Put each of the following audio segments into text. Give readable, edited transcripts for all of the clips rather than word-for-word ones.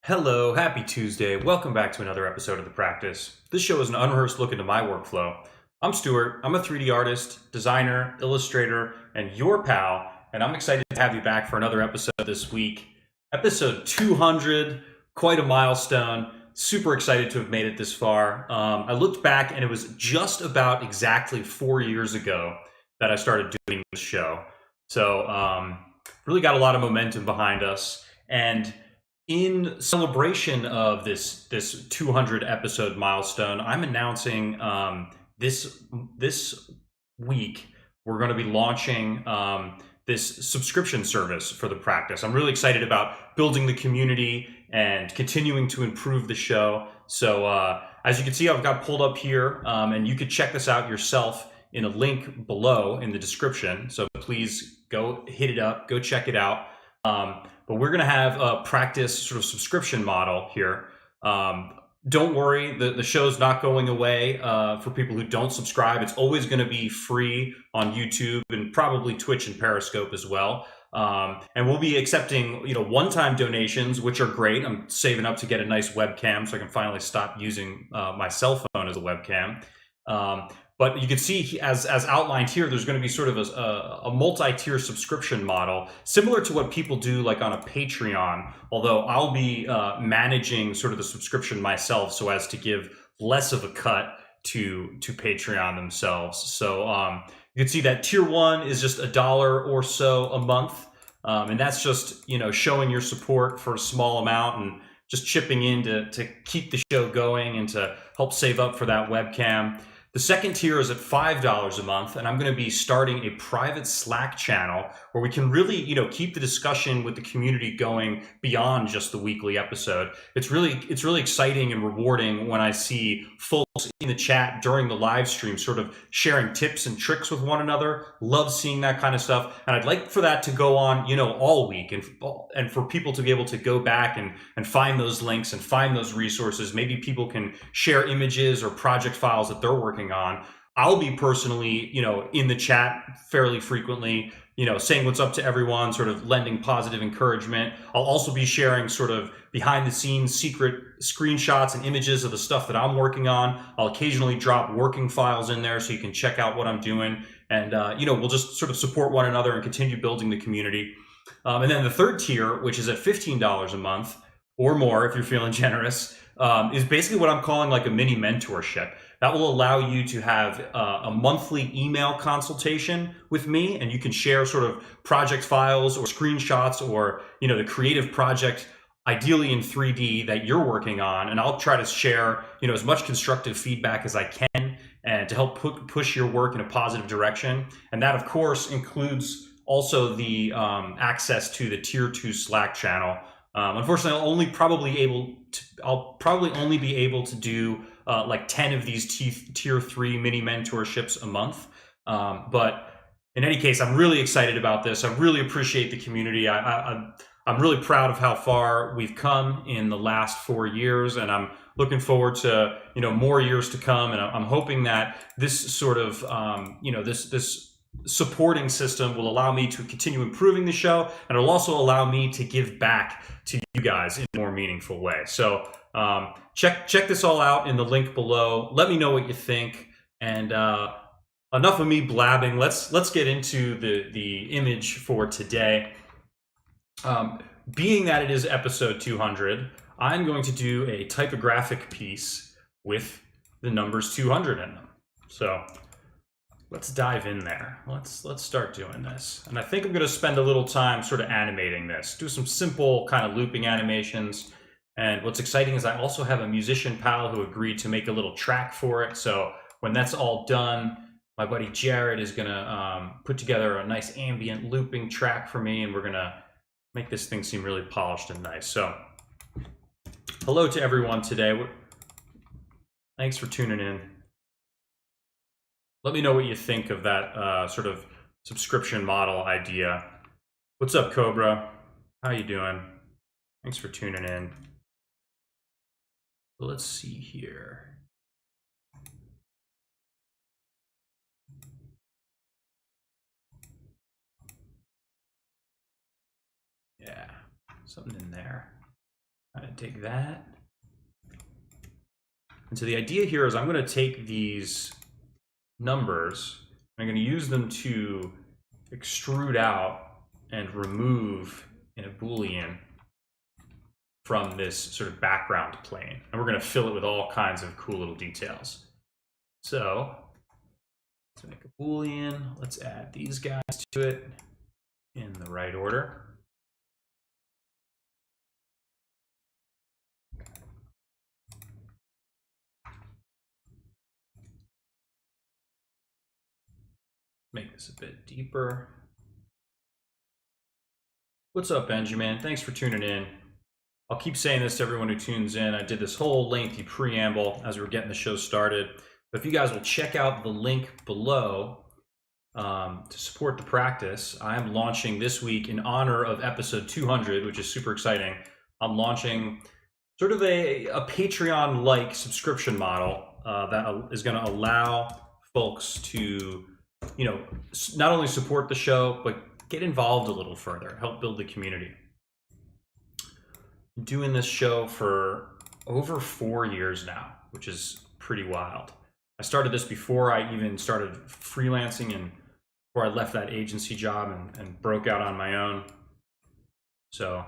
Hello, happy Tuesday. Welcome back to another episode of The Practice. This show is an unrehearsed look into my workflow. I'm Stuart. I'm a 3D artist, designer, illustrator, and your pal, and I'm excited to have you back for another episode this week. Episode 200, quite a milestone. Super excited to have made it this far. I looked back and it was just about exactly 4 years ago that I started doing this show. So, really got a lot of momentum behind us. And in celebration of this 200 episode milestone, I'm announcing this week we're going to be launching this subscription service for the practice. I'm really excited about building the community and continuing to improve the show. So as you can see, I've got pulled up here, and you could check this out yourself in a link below in the description. So please go hit it up, go check it out. But we're going to have a practice sort of subscription model here. Don't worry, the show's not going away for people who don't subscribe. It's always going to be free on YouTube and probably Twitch and Periscope as well. And we'll be accepting, one-time donations, which are great. I'm saving up to get a nice webcam so I can finally stop using my cell phone as a webcam. But you can see, as outlined here, there's going to be sort of a multi-tier subscription model, similar to what people do like on a Patreon, although I'll be managing sort of the subscription myself so as to give less of a cut to Patreon themselves. So you can see that tier one is just $1 or so a month. And that's just, showing your support for a small amount and just chipping in to keep the show going and to help save up for that webcam. The second tier is at $5 a month, and I'm going to be starting a private Slack channel where we can really, keep the discussion with the community going beyond just the weekly episode. It's really exciting and rewarding when I see folks in the chat during the live stream sort of sharing tips and tricks with one another. Love seeing that kind of stuff, and I'd like for that to go on, all week, and for people to be able to go back and find those links and find those resources. Maybe people can share images or project files that they're working on. I'll be personally, in the chat fairly frequently, saying what's up to everyone, sort of lending positive encouragement. I'll also be sharing sort of behind the scenes secret screenshots and images of the stuff that I'm working on. I'll occasionally drop working files in there so you can check out what I'm doing. And, we'll just sort of support one another and continue building the community. And then the third tier, which is at $15 a month or more if you're feeling generous, is basically what I'm calling like a mini mentorship. That will allow you to have a monthly email consultation with me, and you can share sort of project files or screenshots or, the creative project, ideally in 3D, that you're working on. And I'll try to share, as much constructive feedback as I can and to help push your work in a positive direction. And that, of course, includes also the access to the Tier 2 Slack channel. Unfortunately, I'll probably only be able to do like 10 of these tier 3 mini mentorships a month. But in any case, I'm really excited about this. I really appreciate the community. I'm really proud of how far we've come in the last 4 years, and I'm looking forward to more years to come. And I'm hoping that this sort of this supporting system will allow me to continue improving the show, and it'll also allow me to give back to you guys in a more meaningful way. So check this all out in the link below. Let me know what you think. And enough of me blabbing. Let's get into the image for today. Being that it is episode 200, I'm going to do a typographic piece with the numbers 200 in them. So let's dive in there. Let's start doing this. And I think I'm going to spend a little time sort of animating this. Do some simple kind of looping animations. And what's exciting is I also have a musician pal who agreed to make a little track for it. So when that's all done, my buddy Jared is going to put together a nice ambient looping track for me, and we're going to make this thing seem really polished and nice. So hello to everyone today. Thanks for tuning in. Let me know what you think of that sort of subscription model idea. What's up, Cobra? How you doing? Thanks for tuning in. Let's see here. Yeah, something in there. I'm going to take that. And so the idea here is I'm going to take these numbers, and I'm going to use them to extrude out and remove in a Boolean from this sort of background plane. And we're going to fill it with all kinds of cool little details. So let's make a Boolean. Let's add these guys to it in the right order. Make this a bit deeper. What's up, Benjamin? Thanks for tuning in. I'll keep saying this to everyone who tunes in. I did this whole lengthy preamble as we were getting the show started. But if you guys will check out the link below to support the practice, I'm launching this week in honor of episode 200, which is super exciting. I'm launching sort of a Patreon-like subscription model that is going to allow folks to, you know, not only support the show, but get involved a little further, help build the community. I'm doing this show for over 4 years now, which is pretty wild. I started this before I even started freelancing and before I left that agency job and broke out on my own. So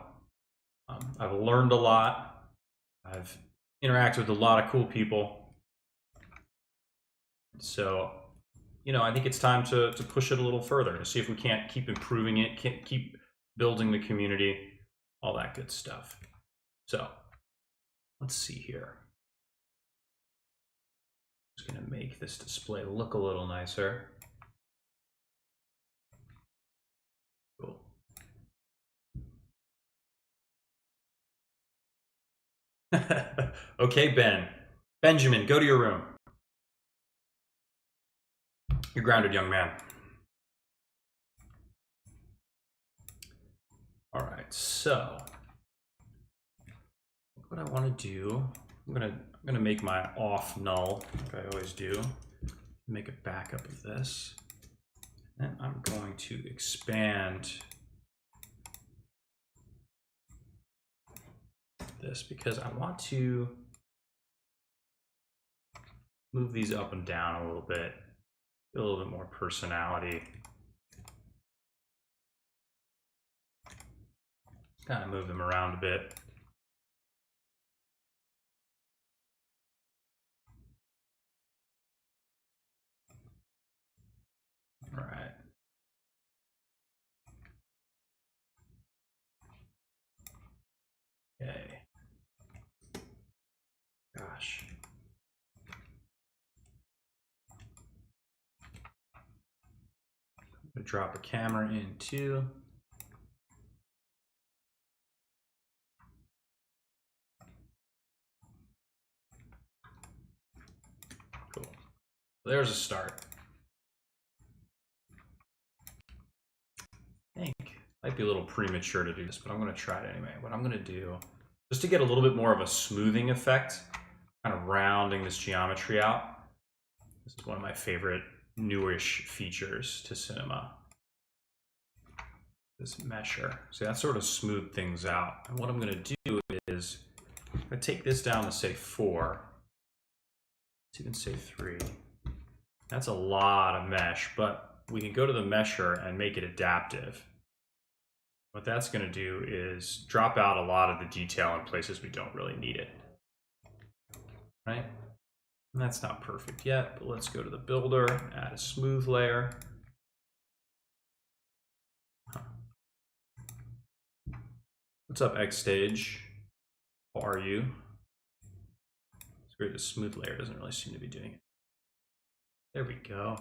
I've learned a lot. I've interacted with a lot of cool people. So, you know, I think it's time to push it a little further, to see if we can't keep improving it, keep building the community, all that good stuff. So let's see here. Just going to make this display look a little nicer. Cool. Okay, Benjamin, go to your room. You're grounded, young man. All right, so what I want to do, I'm gonna make my off null, like I always do. Make a backup of this. And I'm going to expand this because I want to move these up and down a little bit, get a little bit more personality. Kind of move them around a bit. All right. Okay. Gosh. I'm gonna drop a camera in too. Cool. There's a start. I think might be a little premature to do this, but I'm going to try it anyway. What I'm going to do, just to get a little bit more of a smoothing effect, kind of rounding this geometry out. This is one of my favorite newish features to Cinema. This mesher. So that sort of smooth things out. And what I'm going to do is I'm going to take this down to say 4. Let's even say 3. That's a lot of mesh, but we can go to the mesher and make it adaptive. What that's going to do is drop out a lot of the detail in places we don't really need it. Right? And that's not perfect yet, but let's go to the builder, add a smooth layer. What's up, XStage? How are you? It's weird, the smooth layer doesn't really seem to be doing it. There we go.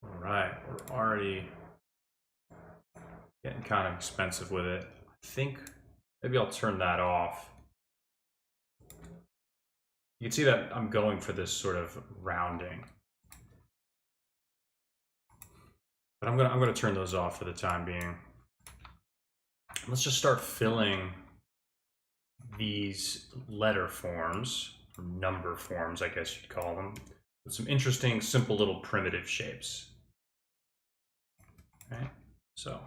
All right, we're already getting kind of expensive with it. I think maybe I'll turn that off. You can see that I'm going for this sort of rounding. But I'm gonna turn those off for the time being. Let's just start filling these letter forms, or number forms, I guess you'd call them, with some interesting, simple little primitive shapes. right? So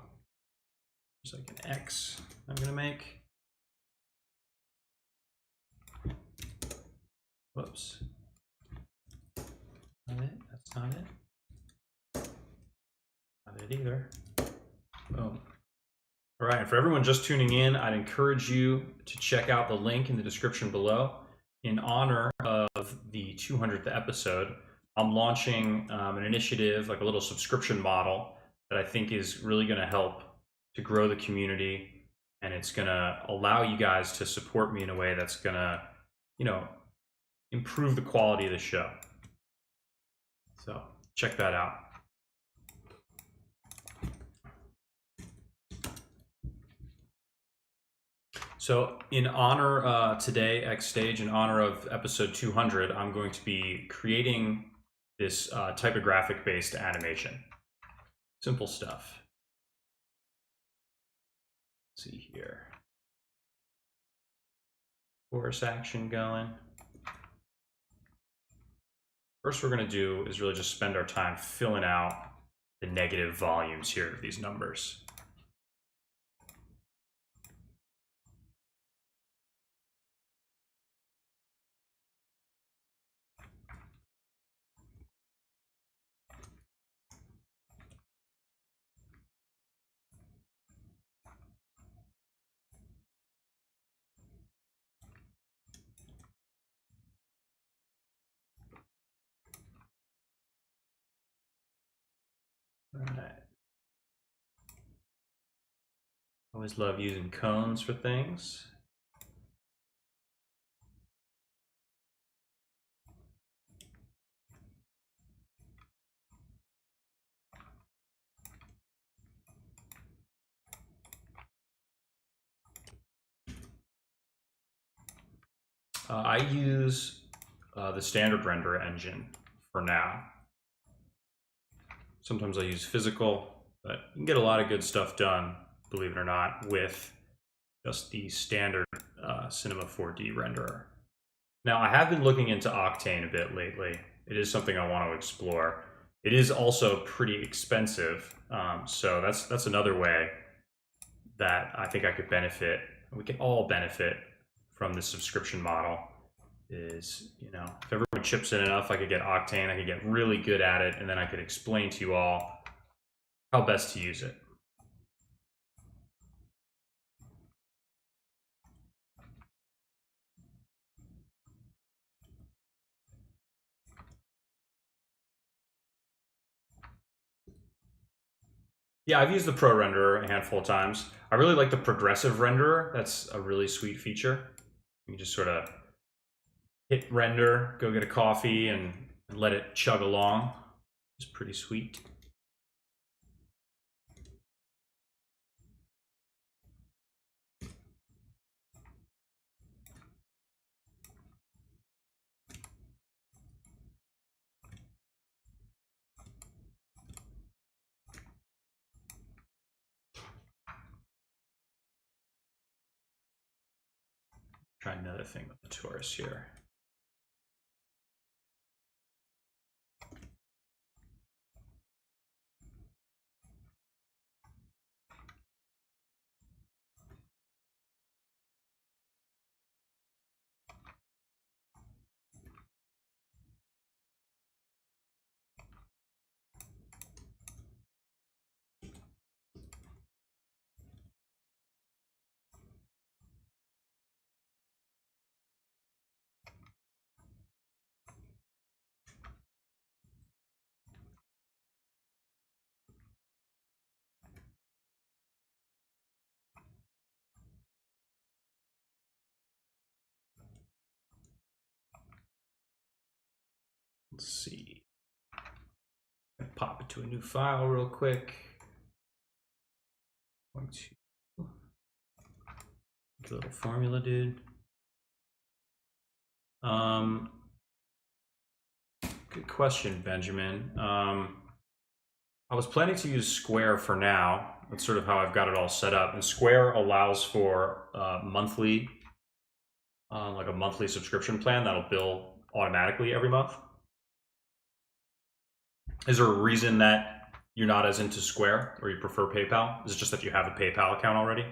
there's like an X I'm gonna make. Whoops. Not it, that's not it. Not it either. Boom. All right, and for everyone just tuning in, I'd encourage you to check out the link in the description below. In honor of the 200th episode, I'm launching an initiative, like a little subscription model that I think is really going to help to grow the community, and it's going to allow you guys to support me in a way that's going to, you know, improve the quality of the show. So check that out. So in honor today, X Stage, in honor of episode 200, I'm going to be creating this typographic based animation. Simple stuff. Let's see here. Chorus action going. First we're going to do is really just spend our time filling out the negative volumes here of these numbers. All right. Always love using cones for things. I use the standard renderer engine for now. Sometimes I use physical, but you can get a lot of good stuff done, believe it or not, with just the standard Cinema 4D renderer. Now, I have been looking into Octane a bit lately. It is something I want to explore. It is also pretty expensive, so that's another way that I think I could benefit. We can all benefit from this subscription model. Is, you know, if everyone chips in enough, I could get Octane, I could get really good at it, and then I could explain to you all how best to use it. Yeah, I've used the Pro renderer a handful of times. I really like the progressive renderer. That's a really sweet feature. You just sort of hit render, go get a coffee, and let it chug along. It's pretty sweet. Try another thing with the torus here. Let's see. Pop it to a new file real quick. Going to make a little formula, dude. Good question, Benjamin. I was planning to use Square for now. That's sort of how I've got it all set up. And Square allows for monthly, like a monthly subscription plan that'll bill automatically every month. Is there a reason that you're not as into Square, or you prefer PayPal? Is it just that you have a PayPal account already?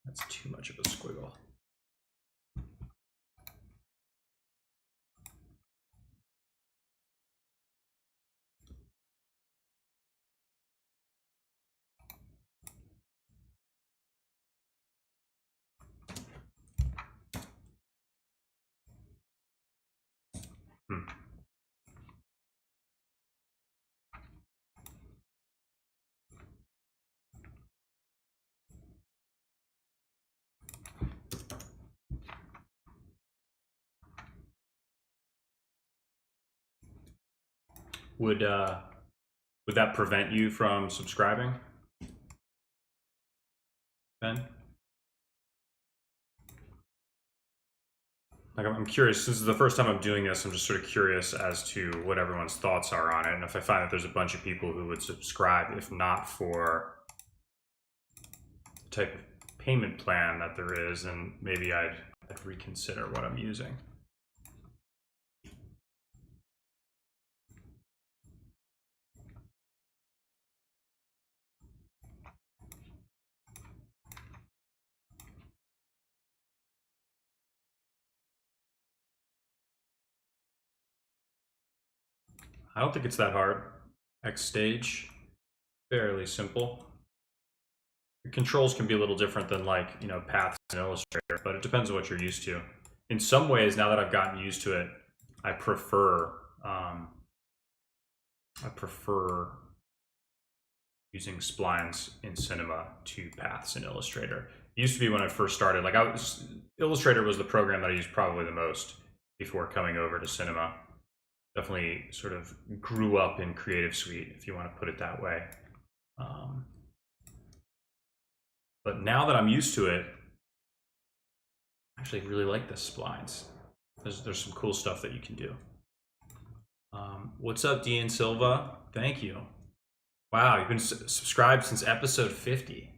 That's too much of a squiggle. Would that prevent you from subscribing, Ben? Like, I'm curious. This is the first time I'm doing this. I'm just sort of curious as to what everyone's thoughts are on it, and if I find that there's a bunch of people who would subscribe, if not for the type of payment plan that there is, and maybe I'd reconsider what I'm using. I don't think it's that hard. X stage, fairly simple. The controls can be a little different than, like, you know, paths in Illustrator, but it depends on what you're used to. In some ways, now that I've gotten used to it, I prefer using splines in Cinema to paths in Illustrator. It used to be when I first started, like, Illustrator was the program that I used probably the most before coming over to Cinema. Definitely sort of grew up in Creative Suite, if you want to put it that way. But now that I'm used to it, I actually really like the splines. There's some cool stuff that you can do. What's up, Dean Silva? Thank you. Wow, you've been subscribed since episode 50,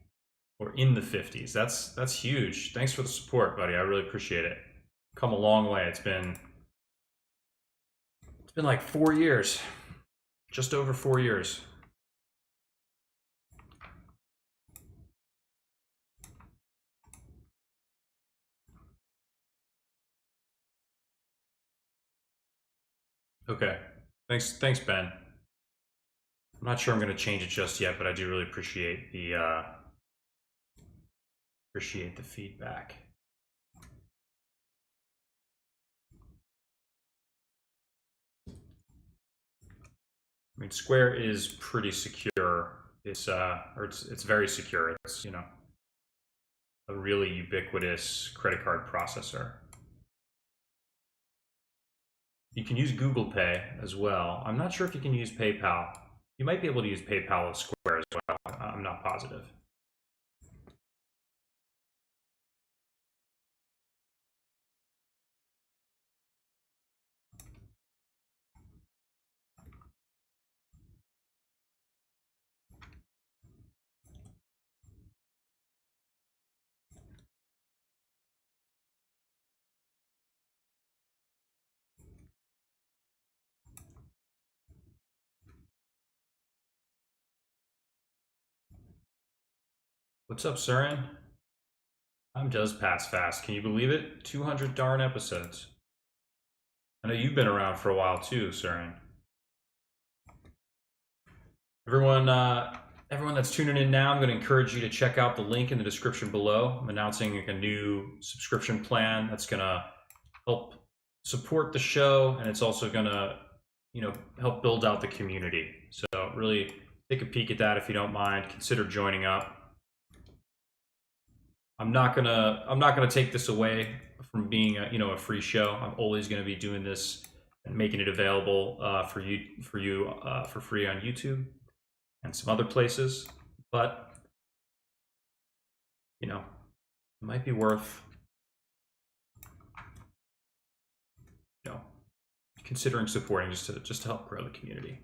or in the 50s. That's huge. Thanks for the support, buddy. I really appreciate it. Come a long way. It's been like 4 years, just over 4 years. Okay, thanks, Ben. I'm not sure I'm going to change it just yet, but I do really appreciate the feedback. I mean, Square is pretty secure. It's very secure. It's, you know, a really ubiquitous credit card processor. You can use Google Pay as well. I'm not sure if you can use PayPal. You might be able to use PayPal with Square as well. I'm not positive. What's up, Surin? Time does pass fast. Can you believe it? 200 darn episodes. I know you've been around for a while too, Surin. Everyone that's tuning in now, I'm going to encourage you to check out the link in the description below. I'm announcing a new subscription plan that's going to help support the show, and it's also going to, you know, help build out the community. So really take a peek at that if you don't mind. Consider joining up. I'm not gonna take this away from being a free show. I'm always going to be doing this and making it available for you for free on YouTube. and some other places, but you know, it might be worth, you know, considering supporting just to help grow the community.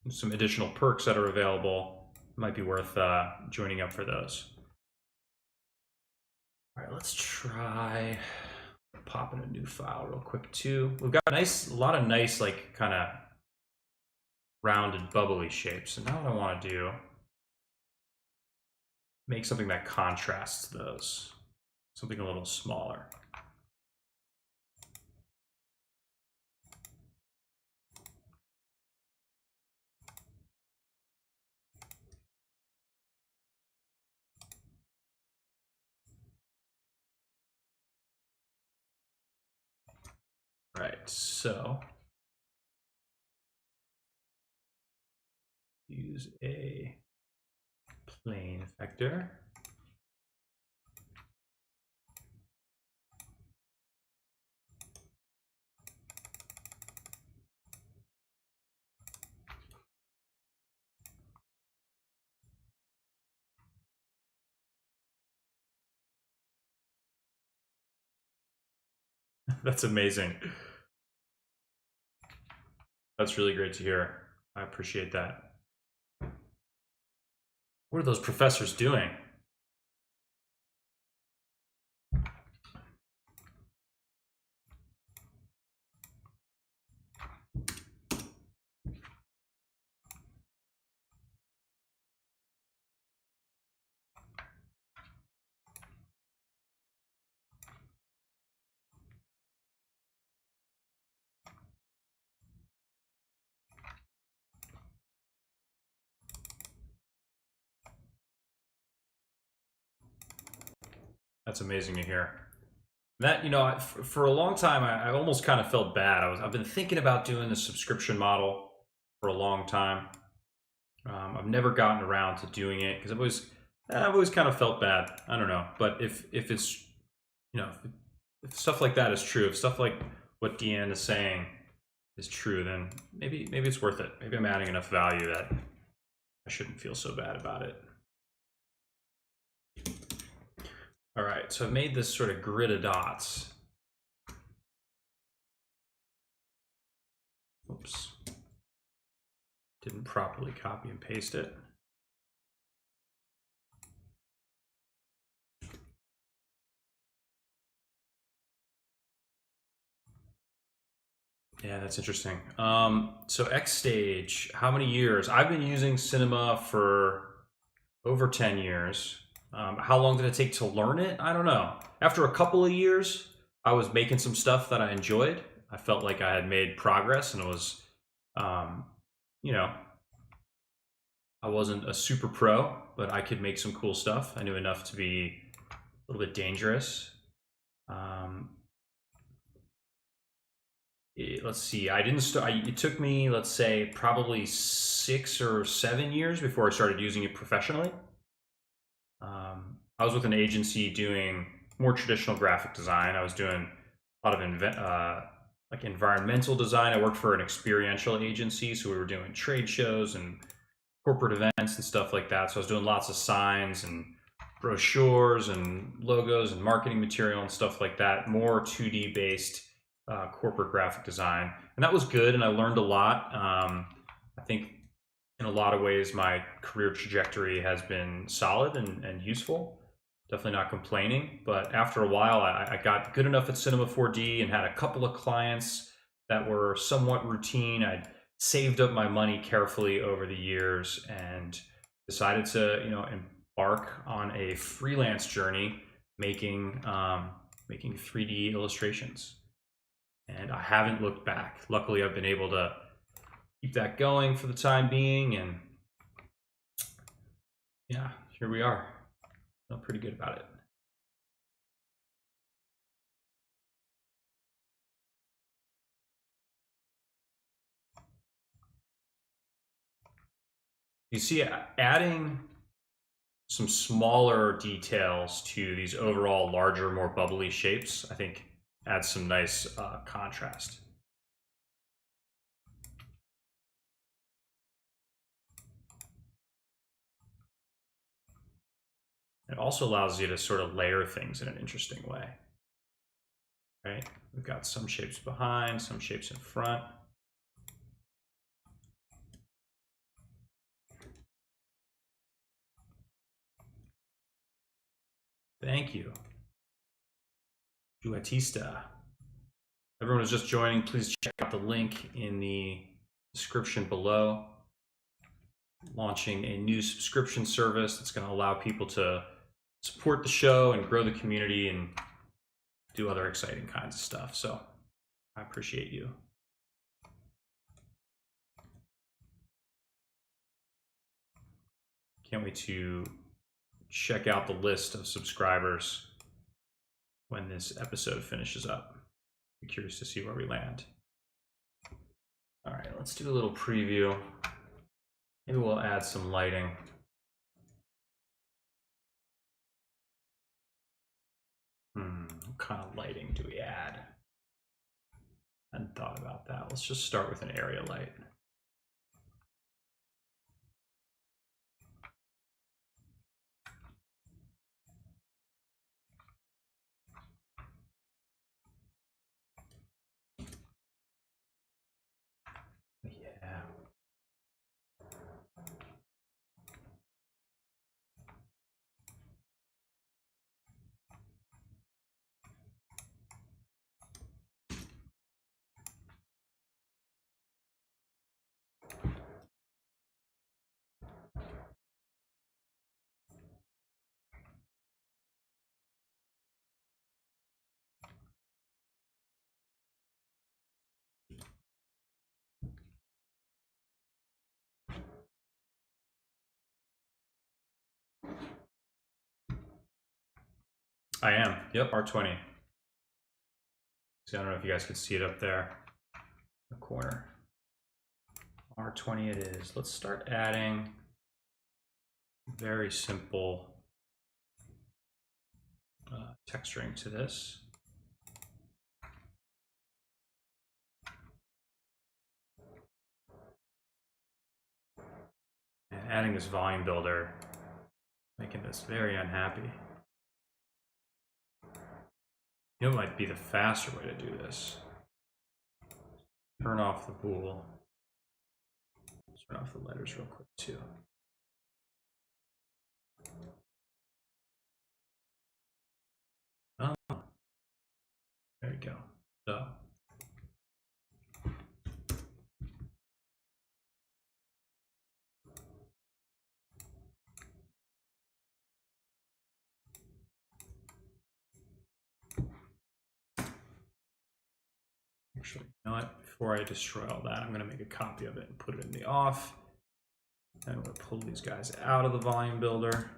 Some additional perks that are available, might be worth joining up for those. All right, let's try pop in a new file real quick too. We've got a lot of nice, like, kind of rounded, bubbly shapes. So now what I want to do, make something that contrasts those, something a little smaller. Right, so use a plane vector. That's amazing. That's really great to hear. I appreciate that. What are those professors doing? That's amazing to hear. That, you know, for a long time, I almost kind of felt bad. I've been thinking about doing the subscription model for a long time. I've never gotten around to doing it because I've always kind of felt bad. I don't know, but if it's, you know, if stuff like that is true, if stuff like what Deanne is saying is true, then maybe it's worth it. Maybe I'm adding enough value that I shouldn't feel so bad about it. All right, so I've made this sort of grid of dots. Oops. Didn't properly copy and paste it. Yeah, that's interesting. So X Stage, how many years? I've been using Cinema for over 10 years. How long did it take to learn it? I don't know. After a couple of years, I was making some stuff that I enjoyed. I felt like I had made progress, and it was, you know, I wasn't a super pro, but I could make some cool stuff. I knew enough to be a little bit dangerous. Let's see, I didn't start, it took me, let's say, probably 6 or 7 years before I started using it professionally. I was with an agency doing more traditional graphic design. I was doing a lot of like environmental design. I worked for an experiential agency, so we were doing trade shows and corporate events and stuff like that. So I was doing lots of signs and brochures and logos and marketing material and stuff like that, more 2D based corporate graphic design. And that was good, and I learned a lot. I think in a lot of ways my career trajectory has been solid and useful. Definitely not complaining, but after a while I got good enough at Cinema 4D and had a couple of clients that were somewhat routine. I'd saved up my money carefully over the years and decided to, you know, embark on a freelance journey making 3D illustrations. And I haven't looked back. Luckily, I've been able to keep that going for the time being, and yeah, here we are. Feel pretty good about it. You see, adding some smaller details to these overall larger, more bubbly shapes, I think adds some nice contrast. It also allows you to sort of layer things in an interesting way, right? We've got some shapes behind, some shapes in front. Thank you. Duetista. Everyone who's just joining, please check out the link in the description below. Launching a new subscription service that's going to allow people to support the show and grow the community and do other exciting kinds of stuff. So I appreciate you. Can't wait to check out the list of subscribers when this episode finishes up. Be curious to see where we land. All right, let's do a little preview. Maybe we'll add some lighting. What kind of lighting do we add? I hadn't thought about that. Let's just start with an area light. Yeah. I am. Yep, R20. See, I don't know if you guys can see it up there in the corner. R20 it is. Let's start adding very simple texturing to this. And adding this volume builder, making this very unhappy. You know what might be the faster way to do this? Turn off the bool. Turn off the letters real quick too. Oh, there we go. So. Actually, you know what? Before I destroy all that, I'm going to make a copy of it and put it in the off. And we'll pull these guys out of the volume builder.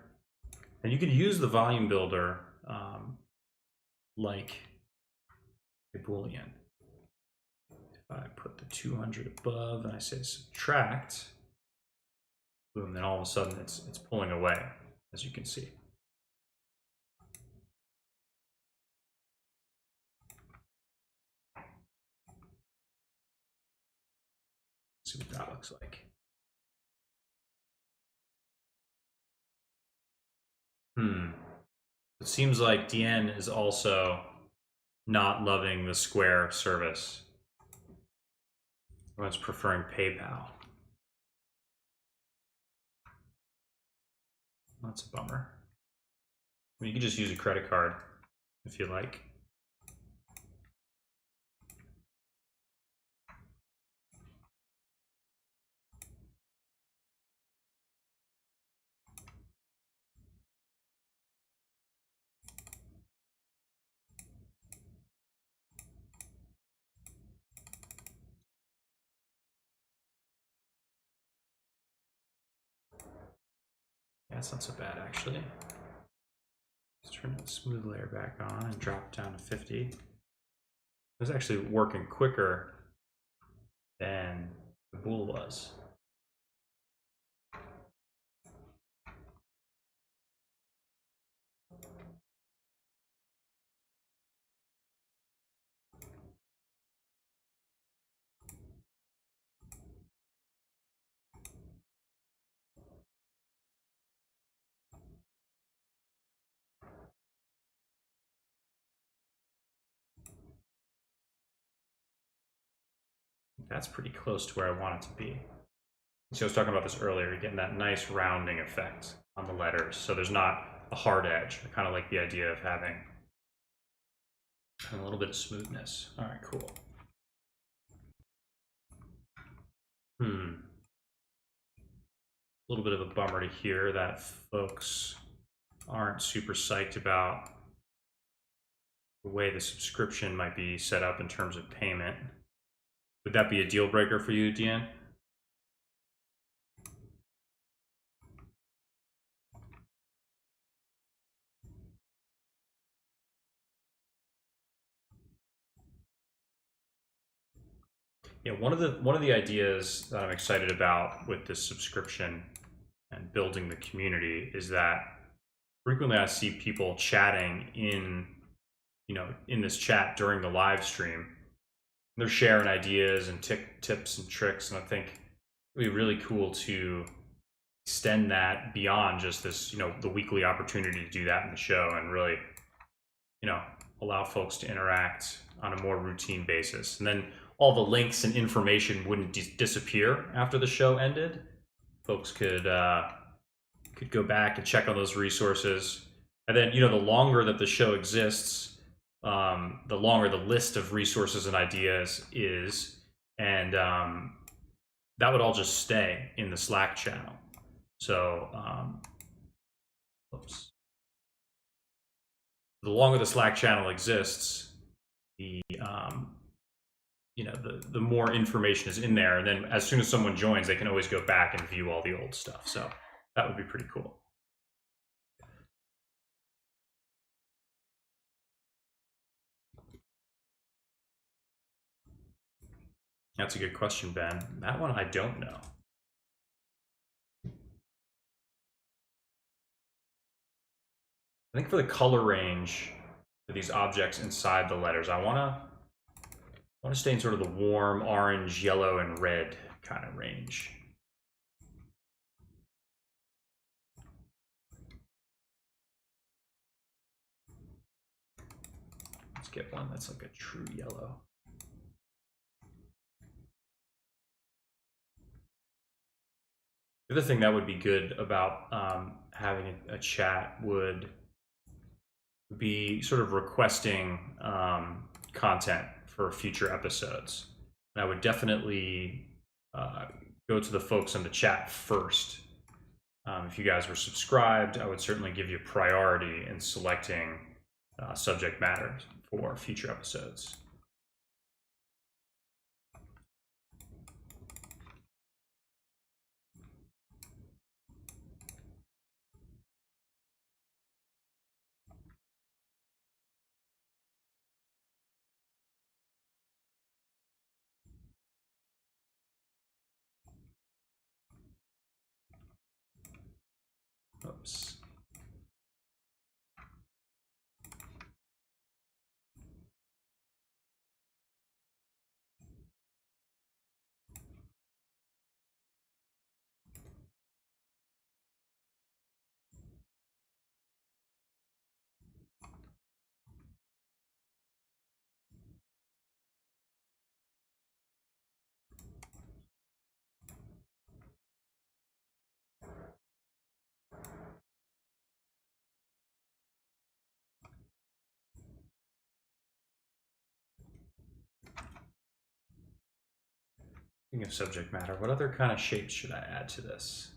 And you can use the volume builder like a Boolean. If I put the 200 above and I say subtract, boom, then all of a sudden it's pulling away, as you can see. See what that looks like. It seems like Dien is also not loving the Square service. Everyone's preferring PayPal. That's a bummer. I mean, you can just use a credit card if you like. Yeah, it's not so bad actually. Let's turn the smooth layer back on and drop it down to 50. It was actually working quicker than the bool was. That's pretty close to where I want it to be. So I was talking about this earlier, getting that nice rounding effect on the letters, so there's not a hard edge. I kind of like the idea of having a little bit of smoothness. All right, cool. A little bit of a bummer to hear that folks aren't super psyched about the way the subscription might be set up in terms of payment. Would that be a deal breaker for you, Deanne? Yeah, one of the ideas that I'm excited about with this subscription and building the community is that frequently I see people chatting in this chat during the live stream. They're sharing ideas and tips and tricks, and I think it'd be really cool to extend that beyond just this, the weekly opportunity to do that in the show, and really, allow folks to interact on a more routine basis. And then all the links and information wouldn't disappear after the show ended. Folks could go back and check on those resources. And then, the longer that the show exists, the longer the list of resources and ideas is. And that would all just stay in the Slack channel. So, the longer the Slack channel exists, the the more information is in there, and then as soon as someone joins, they can always go back and view all the old stuff. So that would be pretty cool. That's a good question, Ben. That one I don't know. I think for the color range for these objects inside the letters, I want to stay in sort of the warm orange, yellow, and red kind of range. Let's get one that's like a true yellow. The other thing that would be good about having a chat would be sort of requesting content for future episodes. And I would definitely go to the folks in the chat first. If you guys were subscribed, I would certainly give you priority in selecting subject matter for future episodes. Oops. Speaking of subject matter, what other kind of shapes should I add to this?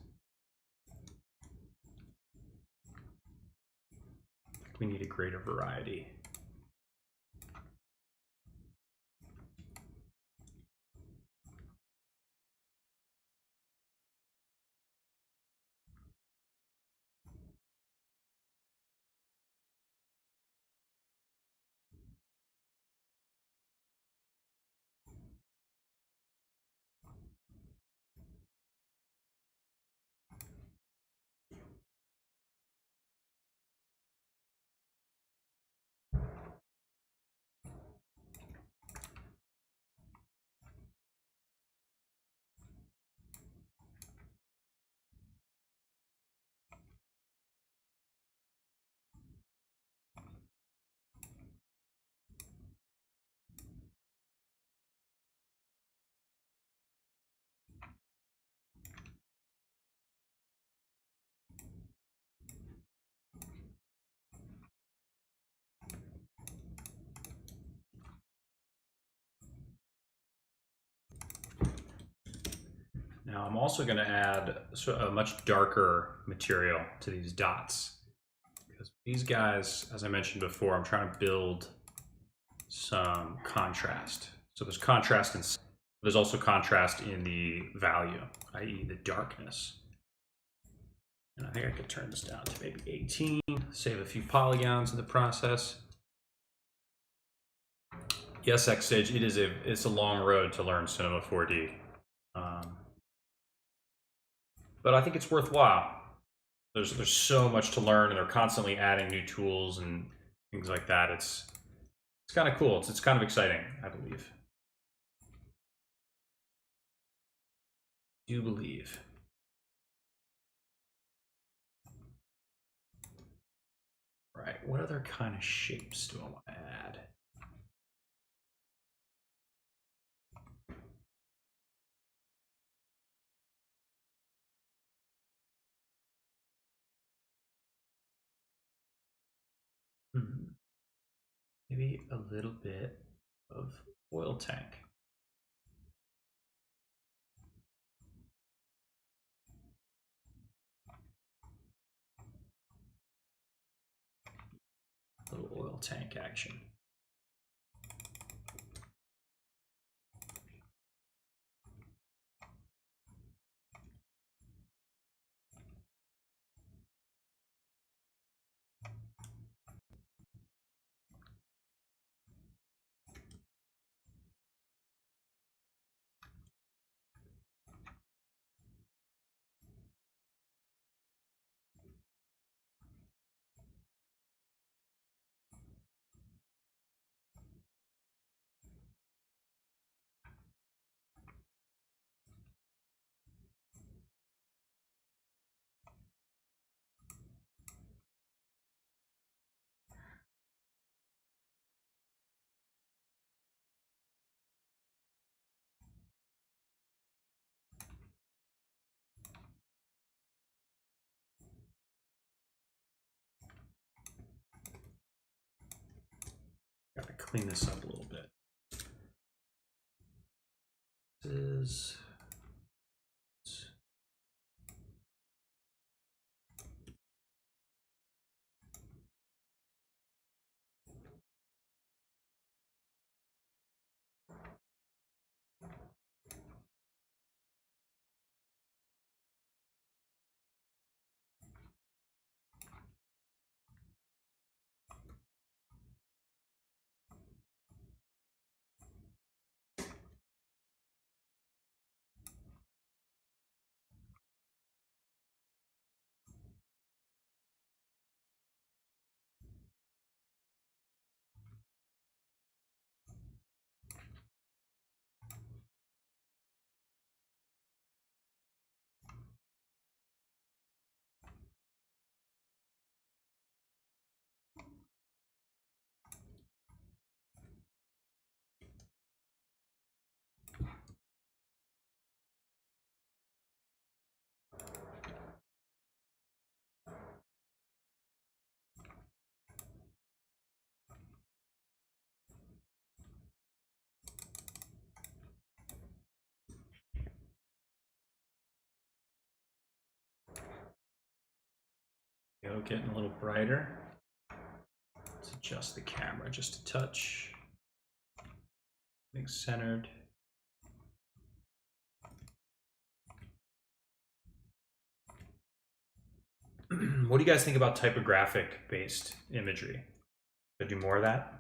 We need a greater variety. Now I'm also going to add a much darker material to these dots, because these guys, as I mentioned before, I'm trying to build some contrast. So there's contrast in, there's also contrast in the value, i.e. the darkness. And I think I could turn this down to maybe 18, save a few polygons in the process. Yes, XStage, it's a long road to learn Cinema 4D. But I think it's worthwhile. There's so much to learn, and they're constantly adding new tools and things like that. It's kind of cool. It's kind of exciting, I believe. Do believe. Right. What other kind of shapes do I want to add? Maybe a little bit of oil tank. A little oil tank action. Got to clean this up a little bit. This is getting a little brighter. Let's adjust the camera just a touch. Make centered. What do you guys think about typographic based imagery? Should I do more of that?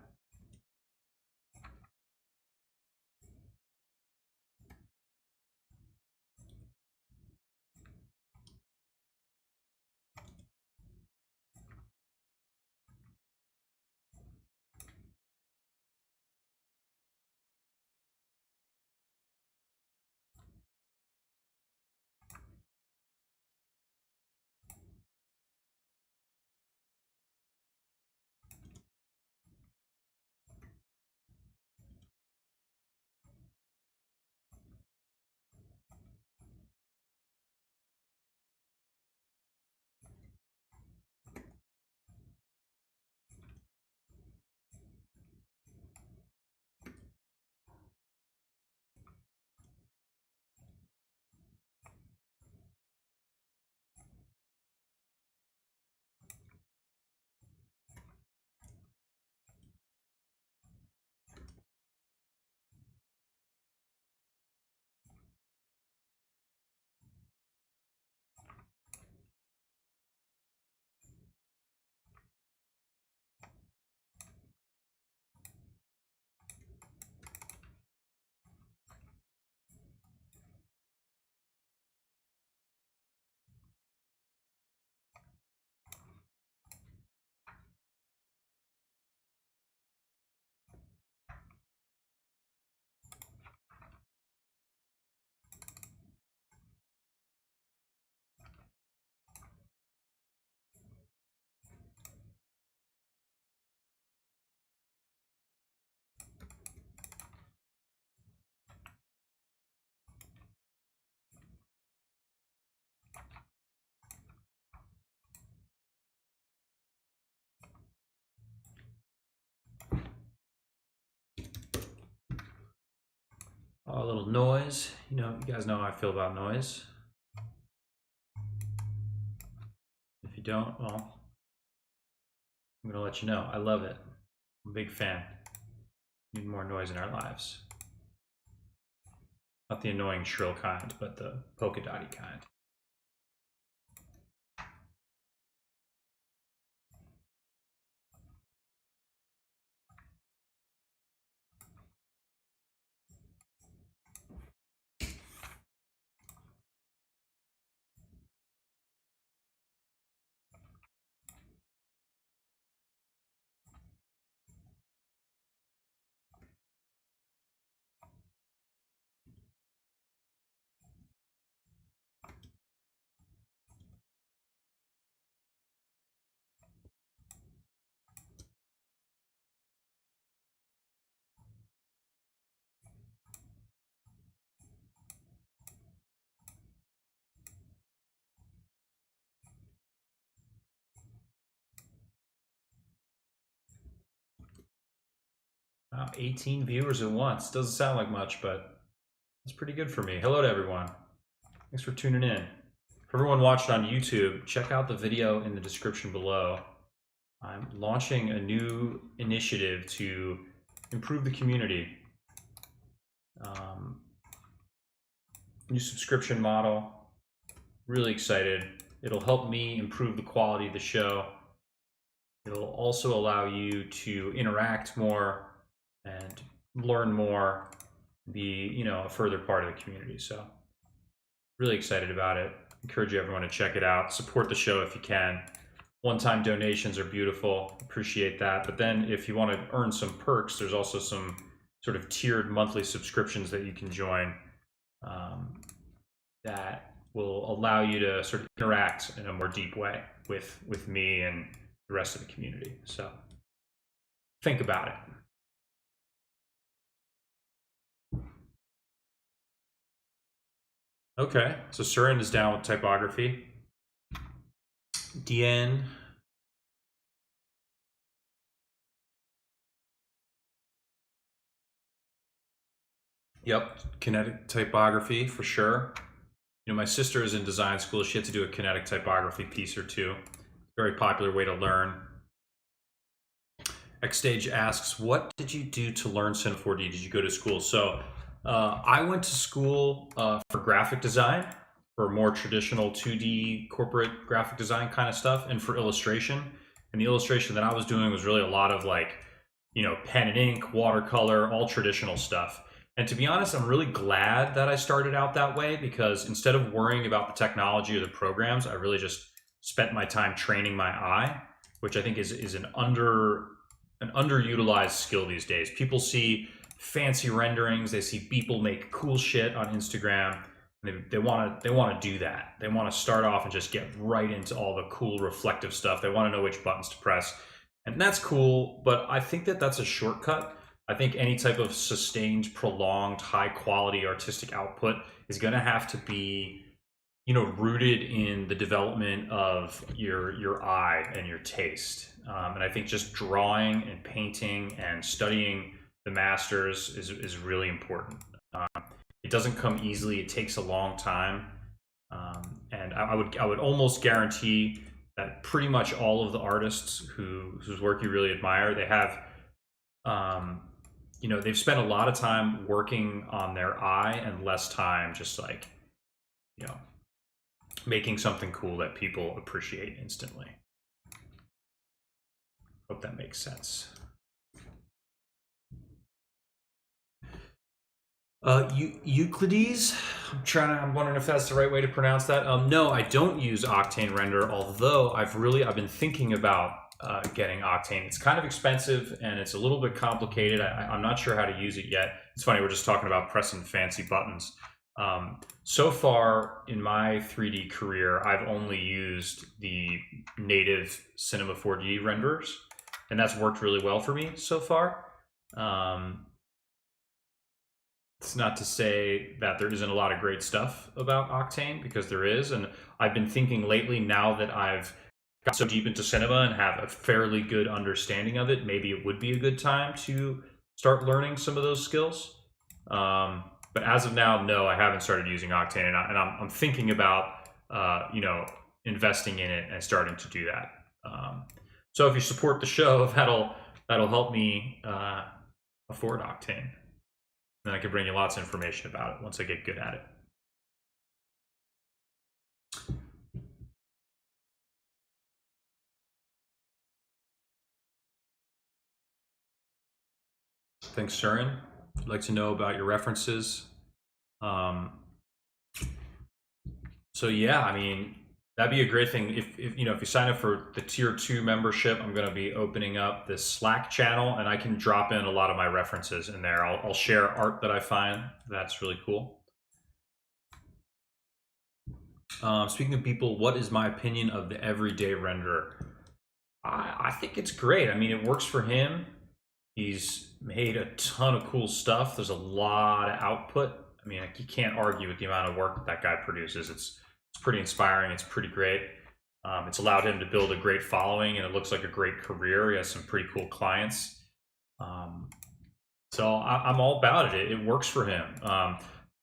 A little noise. You guys know how I feel about noise. If you don't, well, I'm gonna let you know. I love it. I'm a big fan. Need more noise in our lives. Not the annoying shrill kind, but the polka dotty kind. Wow, 18 viewers at once. Doesn't sound like much, but that's pretty good for me. Hello to everyone. Thanks for tuning in. For everyone watching on YouTube, check out the video in the description below. I'm launching a new initiative to improve the community. New subscription model. Really excited. It'll help me improve the quality of the show. It'll also allow you to interact more and learn more, be a further part of the community. So really excited about it. Encourage everyone to check it out. Support the show if you can. One-time donations are beautiful. Appreciate that. But then if you want to earn some perks, there's also some sort of tiered monthly subscriptions that you can join that will allow you to sort of interact in a more deep way with me and the rest of the community. So think about it. Okay, so Surin is down with typography. DN. Yep, kinetic typography for sure. My sister is in design school. She had to do a kinetic typography piece or two. Very popular way to learn. Xstage asks, what did you do to learn Cinema 4D? Did you go to school? So I went to school for graphic design, for more traditional 2D corporate graphic design kind of stuff, and for illustration. And the illustration that I was doing was really a lot of pen and ink, watercolor, all traditional stuff. And to be honest, I'm really glad that I started out that way, because instead of worrying about the technology or the programs, I really just spent my time training my eye, which I think is an underutilized skill these days. People see fancy renderings, they see people make cool shit on Instagram, and they want to do that. They want to start off and just get right into all the cool reflective stuff. They want to know which buttons to press, and that's cool, but I think that that's a shortcut. I think any type of sustained, prolonged, high-quality artistic output is going to have to be, rooted in the development of your eye and your taste. And I think just drawing and painting and studying the masters is really important. It doesn't come easily. It takes a long time. And I would almost guarantee that pretty much all of the artists whose work you really admire, they have they've spent a lot of time working on their eye and less time just making something cool that people appreciate instantly. Hope that makes sense. Euclides, I'm wondering if that's the right way to pronounce that. No, I don't use Octane Render, although I've been thinking about getting Octane. It's kind of expensive and it's a little bit complicated. I'm not sure how to use it yet. It's funny, we're just talking about pressing fancy buttons. So far in my 3D career, I've only used the native Cinema 4D renderers, and that's worked really well for me so far. It's not to say that there isn't a lot of great stuff about Octane, because there is, and I've been thinking lately, now that I've got so deep into cinema and have a fairly good understanding of it, maybe it would be a good time to start learning some of those skills. But as of now, no, I haven't started using Octane, and I'm thinking about you know, investing in it and starting to do that. So if you support the show, that'll help me afford Octane. Then I can bring you lots of information about it once I get good at it. Thanks, Surin. I'd like to know about your references. So yeah, I mean, that'd be a great thing. If you know, if you sign up for the tier 2 membership, I'm going to be opening up this Slack channel, and I can drop in a lot of my references in there. I'll share art that I find that's really cool. Speaking of people, what is my opinion of the everyday renderer? I think it's great. I mean, it works for him. He's made a ton of cool stuff. There's a lot of output. I mean, you can't argue with the amount of work that guy produces. It's pretty inspiring. It's pretty great. It's allowed him to build a great following, and it looks like a great career. He has some pretty cool clients. So I'm all about it. It works for him.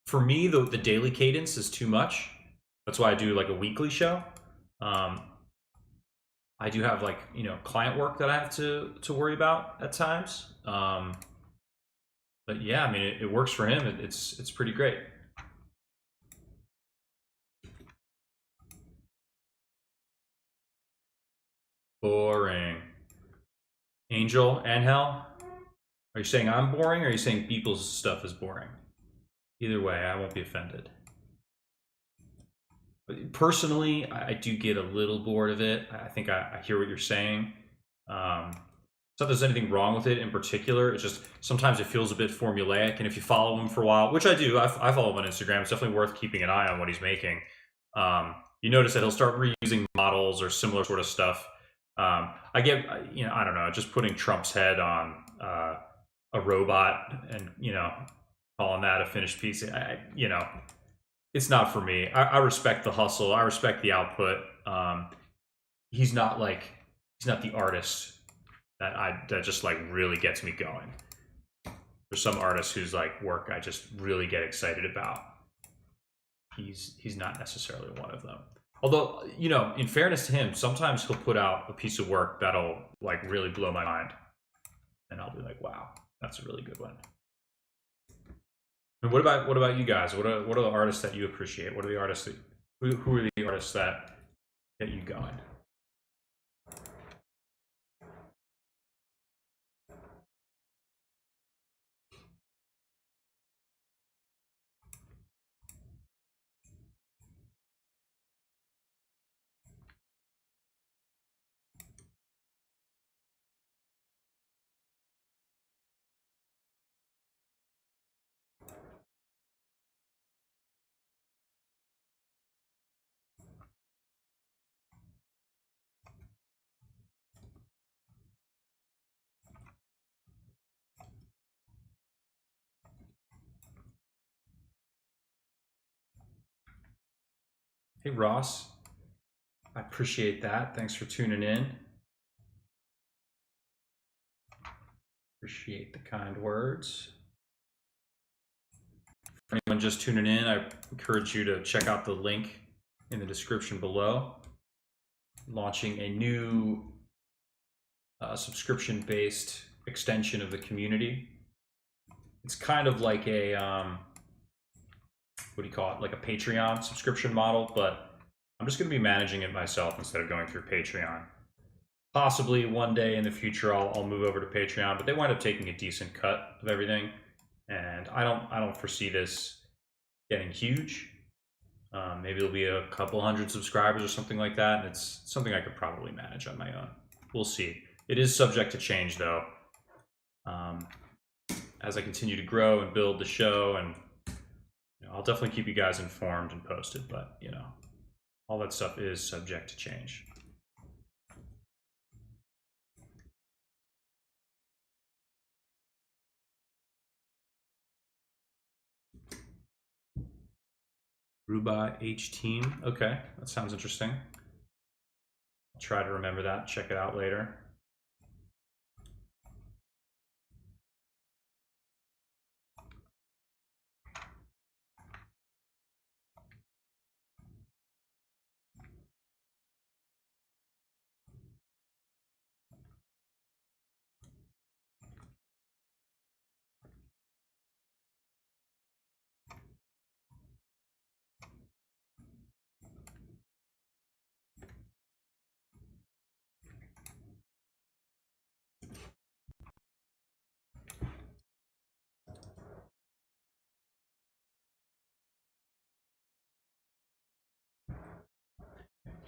For me, the daily cadence is too much. That's why I do like a weekly show. I do have, like, you know, client work that I have to worry about at times. But yeah, I mean, it works for him. It's pretty great. Boring. Angel, Angel, are you saying I'm boring, or are you saying people's stuff is boring? Either way, I won't be offended. But personally, I do get a little bored of it. I think I hear what you're saying. It's not that there's anything wrong with it in particular. It's just sometimes it feels a bit formulaic. And if you follow him for a while, which I do, I follow him on Instagram. It's definitely worth keeping an eye on what he's making. You notice that he'll start reusing models or similar sort of stuff. I get, you know, I don't know, just putting Trump's head on a robot and, you know, calling that a finished piece. You know, it's not for me. I respect the hustle. I respect the output. He's not the artist that just like really gets me going. There's some artists whose like work I just really get excited about. He's not necessarily one of them. Although, you know, in fairness to him, sometimes he'll put out a piece of work that'll like really blow my mind, and I'll be like, wow, that's a really good one. And what about you guys? What are the artists that you appreciate? What are the artists who are the artists that get you going? Hey, Ross, I appreciate that. Thanks for tuning in. Appreciate the kind words. For anyone just tuning in, I encourage you to check out the link in the description below. Launching a new subscription-based extension of the community. It's kind of like a what do you call it? Like a Patreon subscription model, but I'm just going to be managing it myself instead of going through Patreon. Possibly one day in the future I'll move over to Patreon, but they wind up taking a decent cut of everything, and I don't foresee this getting huge. Maybe it'll be a couple hundred subscribers or something like that, and it's something I could probably manage on my own. We'll see. It is subject to change, though, as I continue to grow and build the show, and you know, I'll definitely keep you guys informed and posted, but you know, all that stuff is subject to change. Rubai H Team. Okay, that sounds interesting. I'll try to remember that. Check it out later.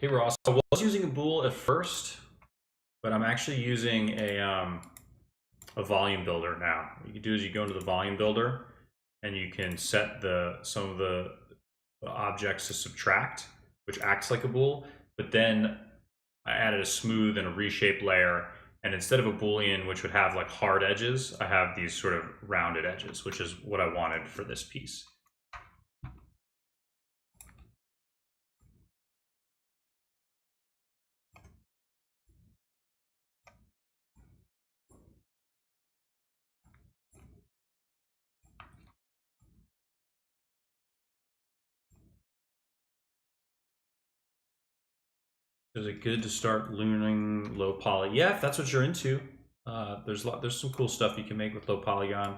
Hey Ross, I was using a bool at first, but I'm actually using a volume builder now. What you can do is you go into the volume builder and you can set some of the objects to subtract, which acts like a bool. But then I added a smooth and a reshape layer, and instead of a boolean which would have like hard edges, I have these sort of rounded edges, which is what I wanted for this piece. Is it good to start learning low poly? Yeah, if that's what you're into. There's some cool stuff you can make with low polygon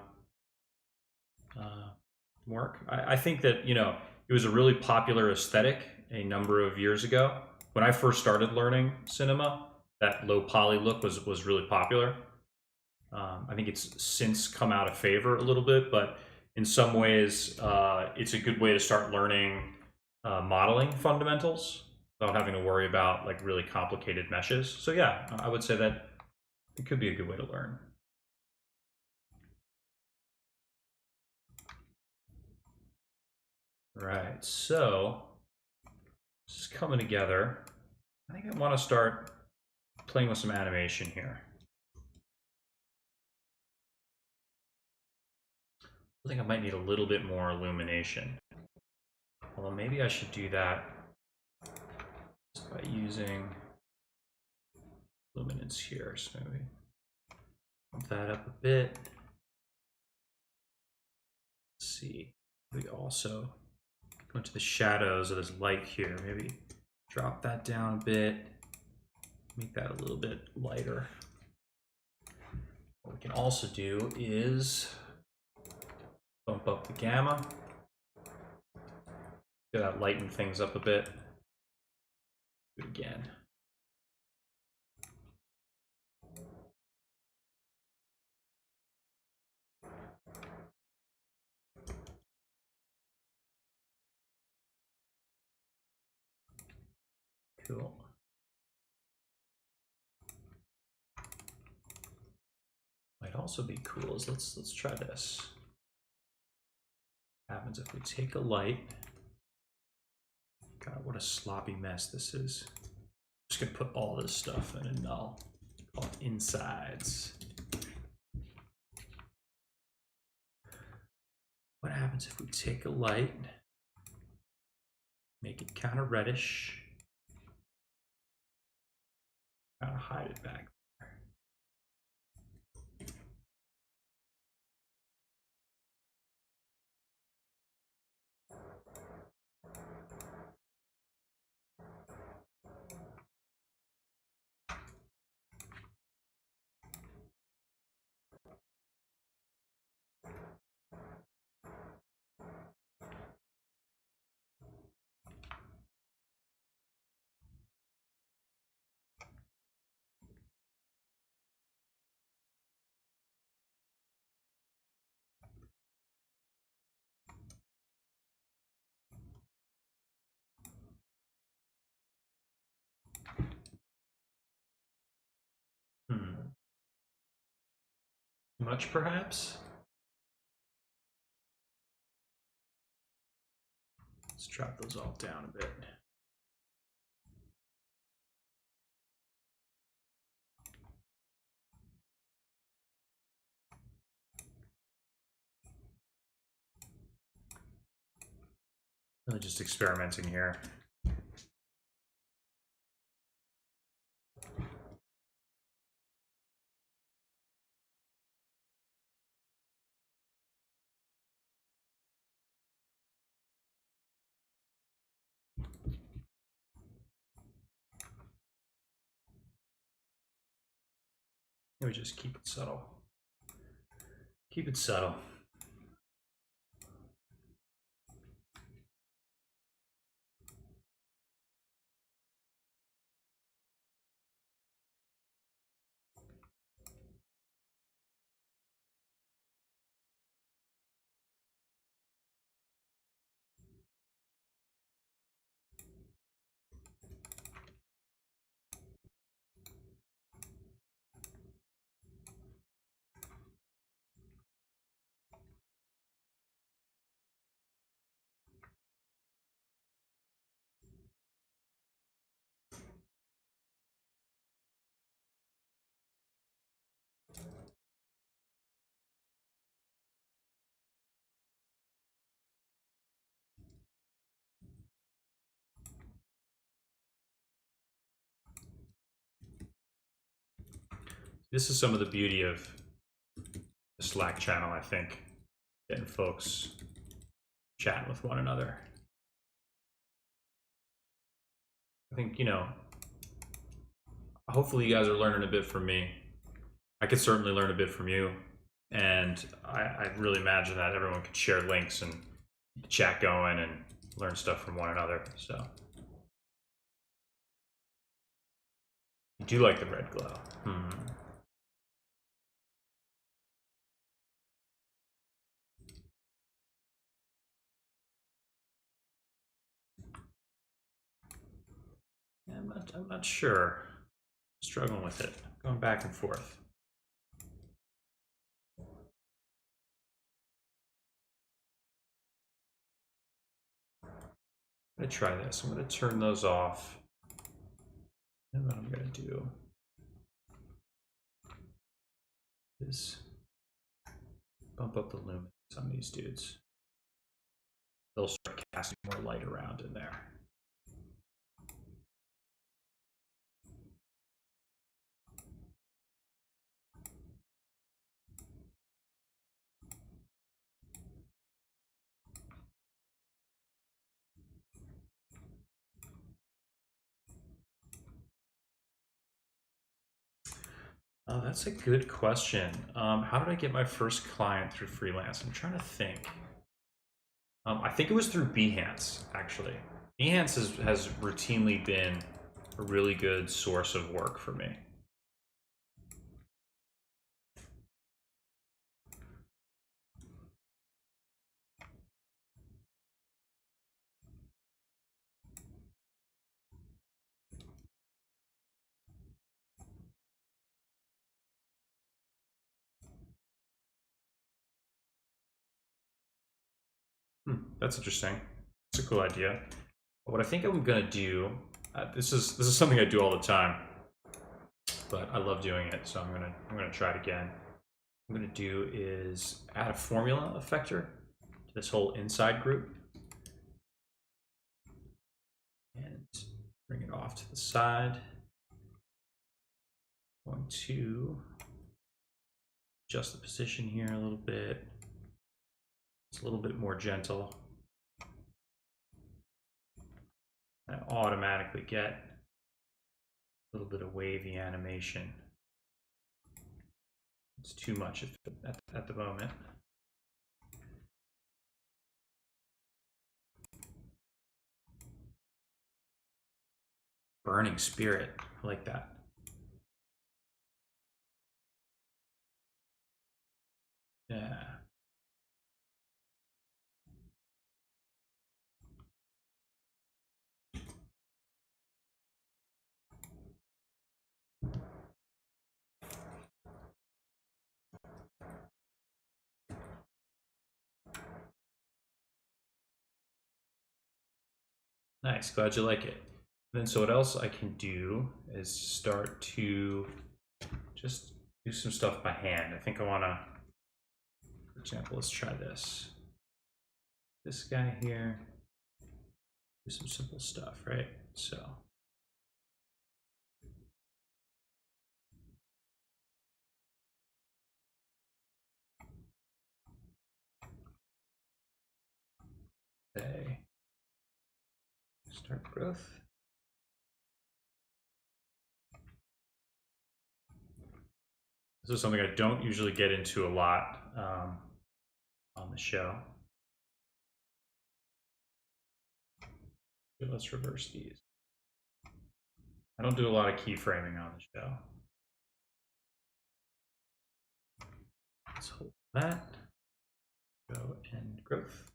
work. I think that it was a really popular aesthetic a number of years ago. When I first started learning cinema, that low poly look was really popular. I think it's since come out of favor a little bit, but in some ways, it's a good way to start learning modeling fundamentals without having to worry about like really complicated meshes. So yeah, I would say that it could be a good way to learn. Right, so this is coming together. I think I want to start playing with some animation here. I think I might need a little bit more illumination. Although maybe I should do that just by using luminance here. So maybe bump that up a bit. Let's see. We also go into the shadows of this light here. Maybe drop that down a bit. Make that a little bit lighter. What we can also do is bump up the gamma. Get that lighten things up a bit. Do it again. Cool. Might also be cool is let's try this. What happens if we take a light? God, what a sloppy mess this is. I'm just gonna put all this stuff in a null. Call it insides. What happens if we take a light, make it kind of reddish, kind of hide it back there. Much perhaps? Let's drop those all down a bit. Really just experimenting here. Maybe just keep it subtle. Keep it subtle. This is some of the beauty of the Slack channel, I think, getting folks chatting with one another. I think, you know, hopefully you guys are learning a bit from me. I could certainly learn a bit from you. And I really imagine that everyone could share links and chat going and learn stuff from one another. So I do like the red glow. Yeah, I'm not sure. Struggling with it. Going back and forth. I'm gonna try this. I'm gonna turn those off. And what I'm gonna do is bump up the luminance on these dudes. They'll start casting more light around in there. Oh, that's a good question. How did I get my first client through freelance? I'm trying to think. I think it was through Behance, actually. Behance has routinely been a really good source of work for me. That's interesting. That's a cool idea. What I think I'm gonna do, this is something I do all the time, but I love doing it, so I'm gonna try it again. What I'm gonna do is add a formula effector to this whole inside group, and bring it off to the side. I'm going to adjust the position here a little bit. It's a little bit more gentle. I automatically get a little bit of wavy animation. It's too much at the moment. Burning spirit, I like that. Yeah. Nice, glad you like it. And then so what else I can do is start to just do some stuff by hand. I think I wanna, for example, let's try this. This guy here, do some simple stuff, right? So. Okay. Start growth. This is something I don't usually get into a lot on the show. Okay, let's reverse these. I don't do a lot of keyframing on the show. Let's hold that. Go and growth.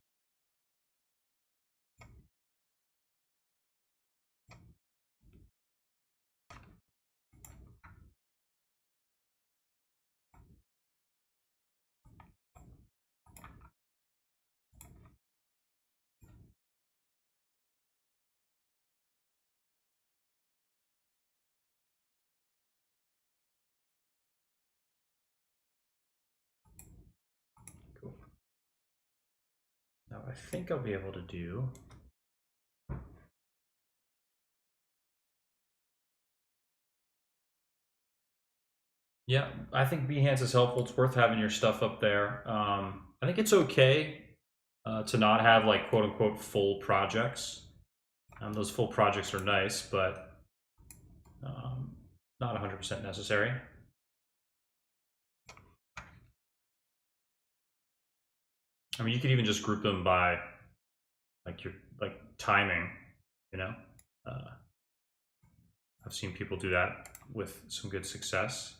Cool. Now I think I'll be able to do Yeah, I think Behance is helpful. It's worth having your stuff up there. I think it's okay to not have like quote unquote full projects. Those full projects are nice, but not 100% necessary. I mean, you could even just group them by like your like timing. You know, uh, I've seen people do that with some good success.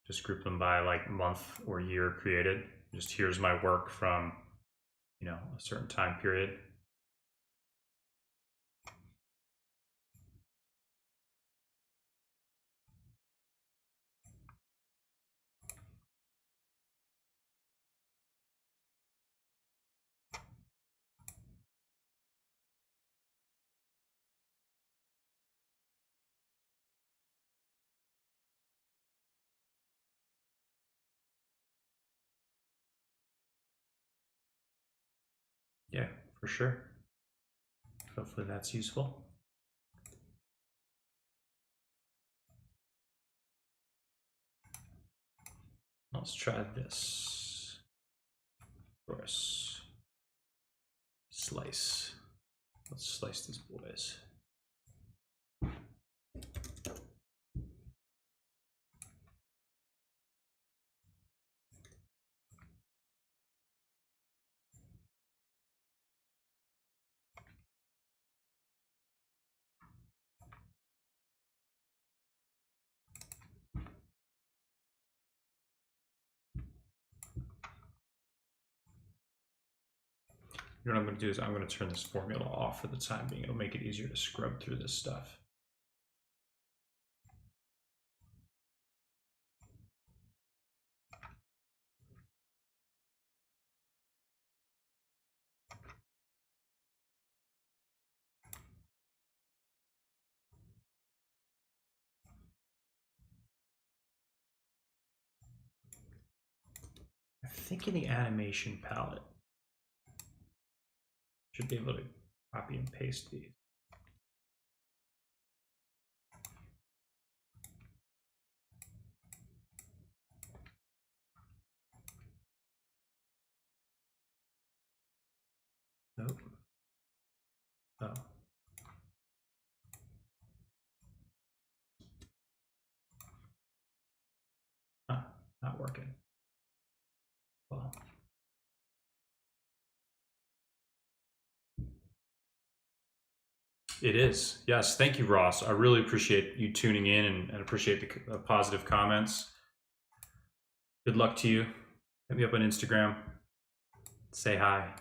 Just group them by like month or year created. Just here's my work from, you know, a certain time period. Yeah, for sure. Hopefully that's useful. Let's try this. Of course. Slice. Let's slice these boys. You know what I'm going to do is I'm going to turn this formula off for the time being. It'll make it easier to scrub through this stuff. I think in the animation palette, should be able to copy and paste these. Nope. Oh. Huh, not working. Well. It is. Yes. Thank you, Ross. I really appreciate you tuning in and appreciate the positive comments. Good luck to you. Hit me up on Instagram. Say hi.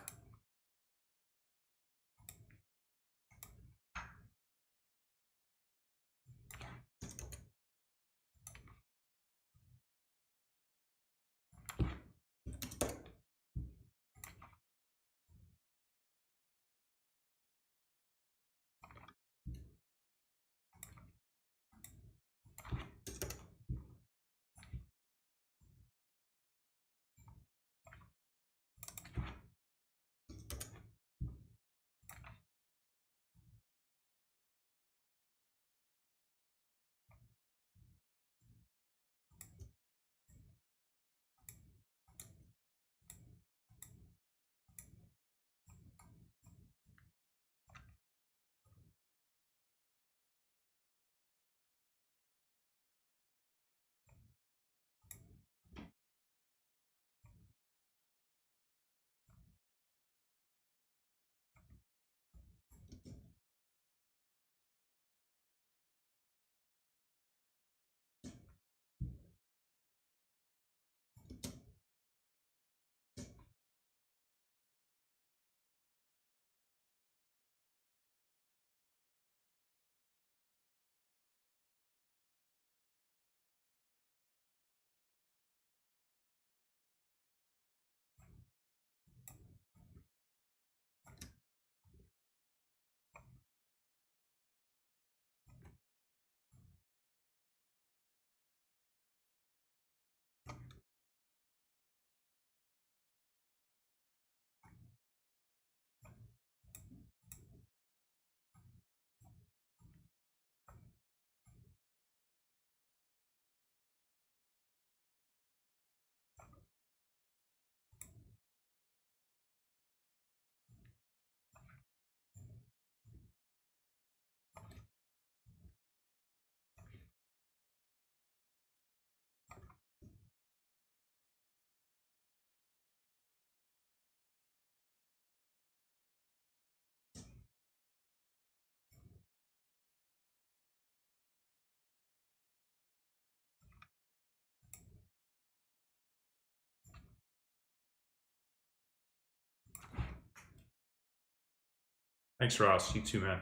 Thanks, Ross. You too, man.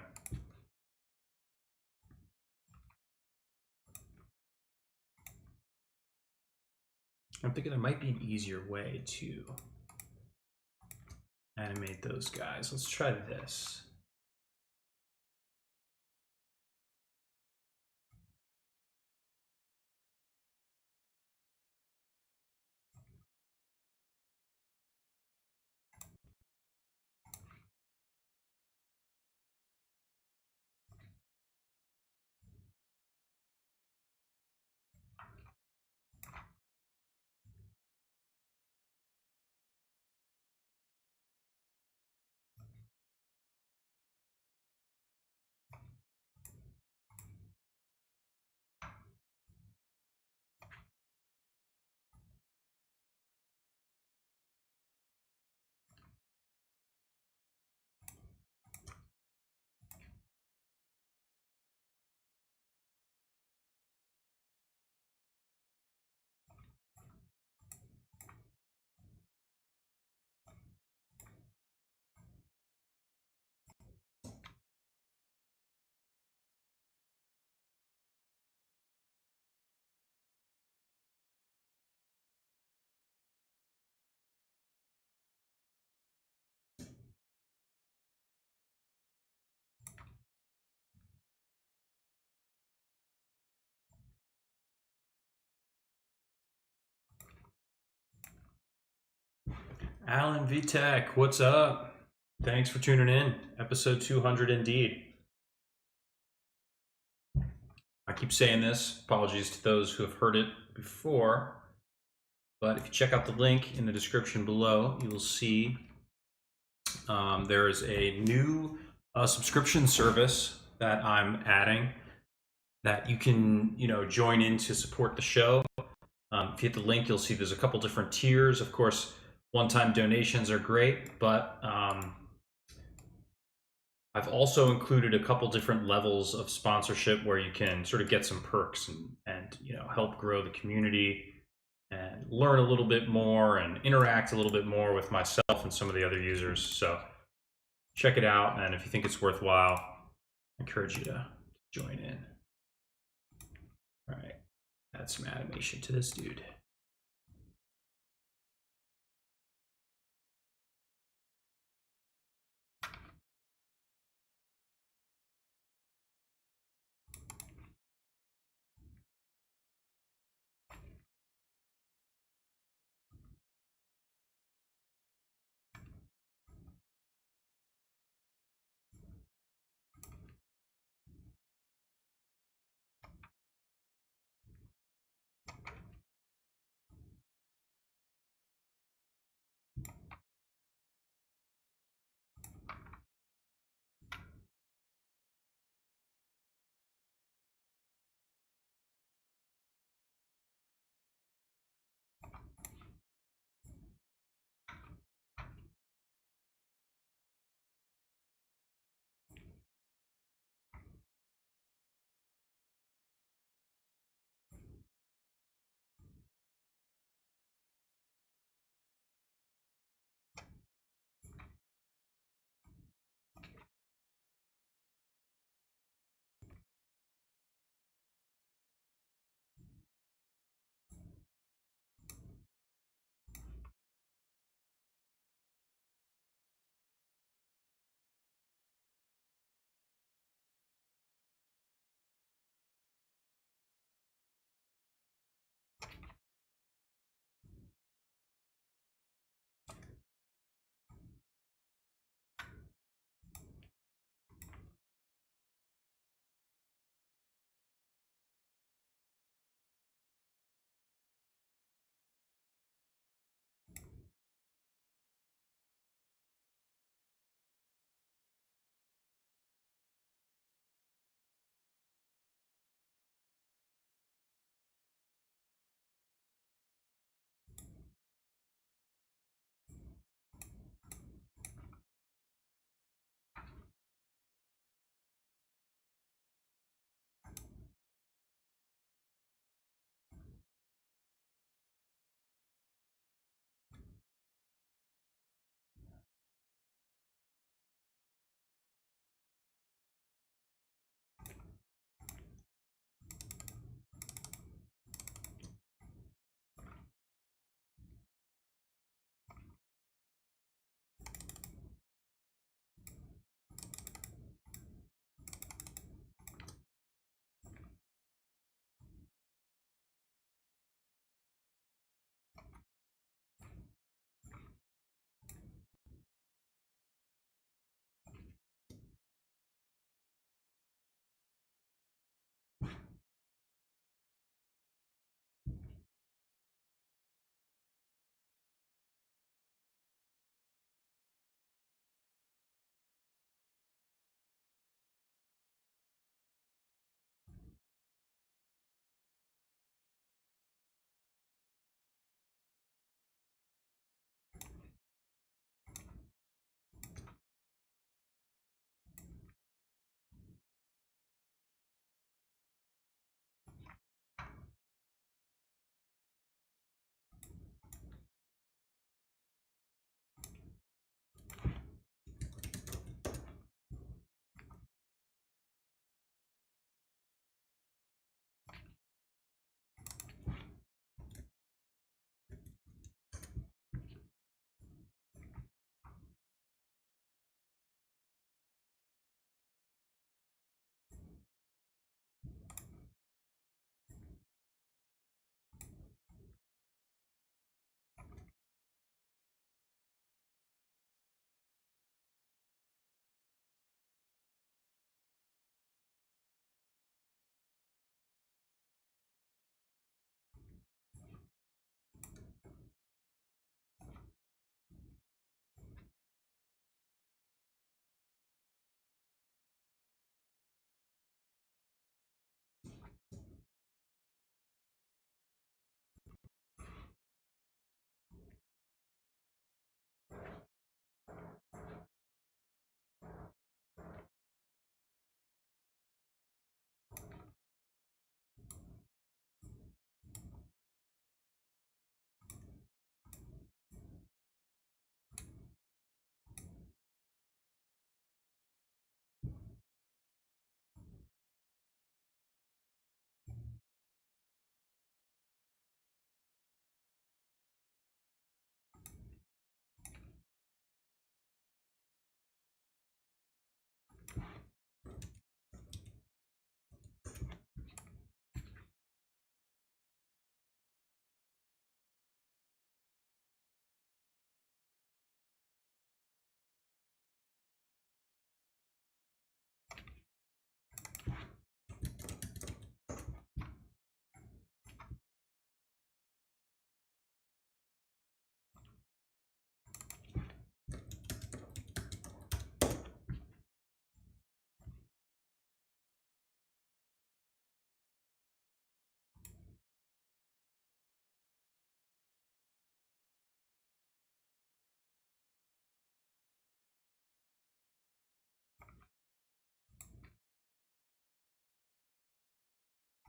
I'm thinking there might be an easier way to animate those guys. Let's try this. Alan Vitek, what's up? Thanks for tuning in. Episode 200 indeed. I keep saying this, apologies to those who have heard it before, but if you check out the link in the description below, you will see there is a new subscription service that I'm adding that you can, join in to support the show. If you hit the link, you'll see there's a couple different tiers. Of course, one-time donations are great, but I've also included a couple different levels of sponsorship where you can sort of get some perks and help grow the community and learn a little bit more and interact a little bit more with myself and some of the other users. So check it out, and if you think it's worthwhile, I encourage you to join in. All right, add some animation to this dude.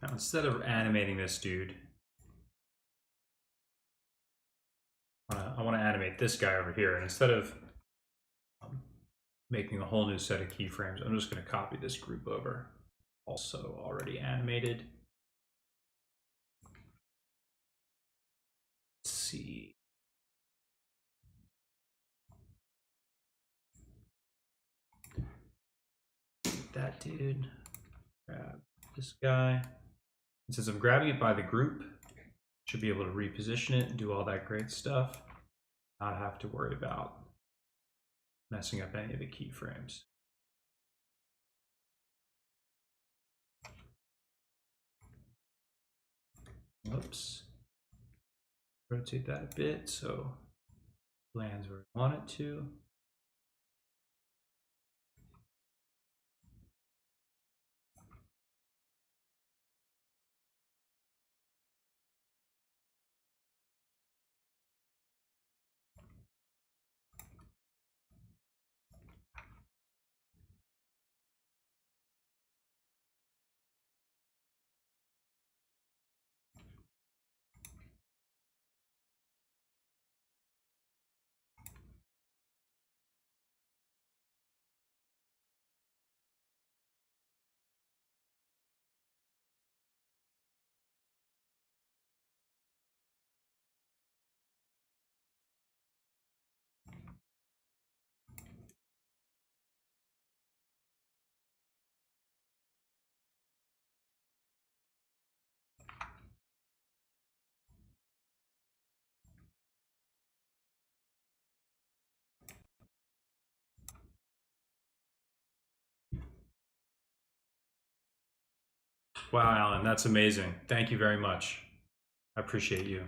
Now, instead of animating this dude, I want to animate this guy over here. And instead of making a whole new set of keyframes, I'm just going to copy this group over. Also already animated. Let's see. That dude. Grab this guy. And since I'm grabbing it by the group, should be able to reposition it and do all that great stuff. Not have to worry about messing up any of the keyframes. Whoops. Rotate that a bit so it lands where we want it to. Wow, Alan, that's amazing. Thank you very much. I appreciate you.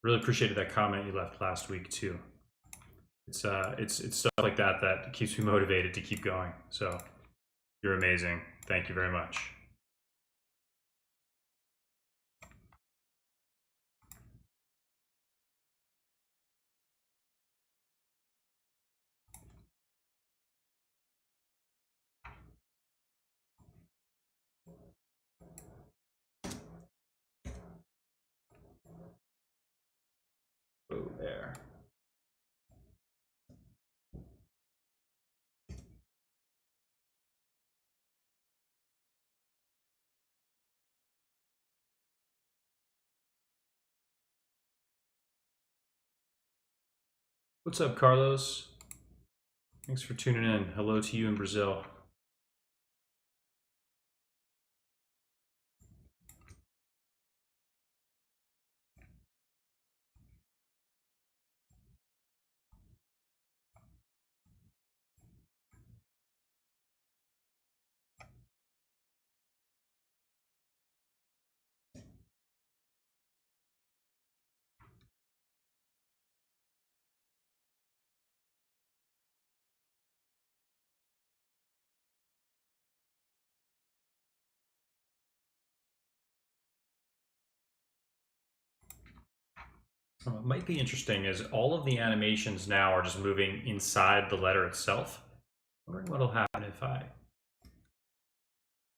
Really appreciated that comment you left last week too. It's stuff like that that keeps me motivated to keep going. So you're amazing. Thank you very much. Oh, there. What's up, Carlos? Thanks for tuning in. Hello to you in Brazil. What might be interesting is all of the animations now are just moving inside the letter itself. I'm wondering what'll happen if I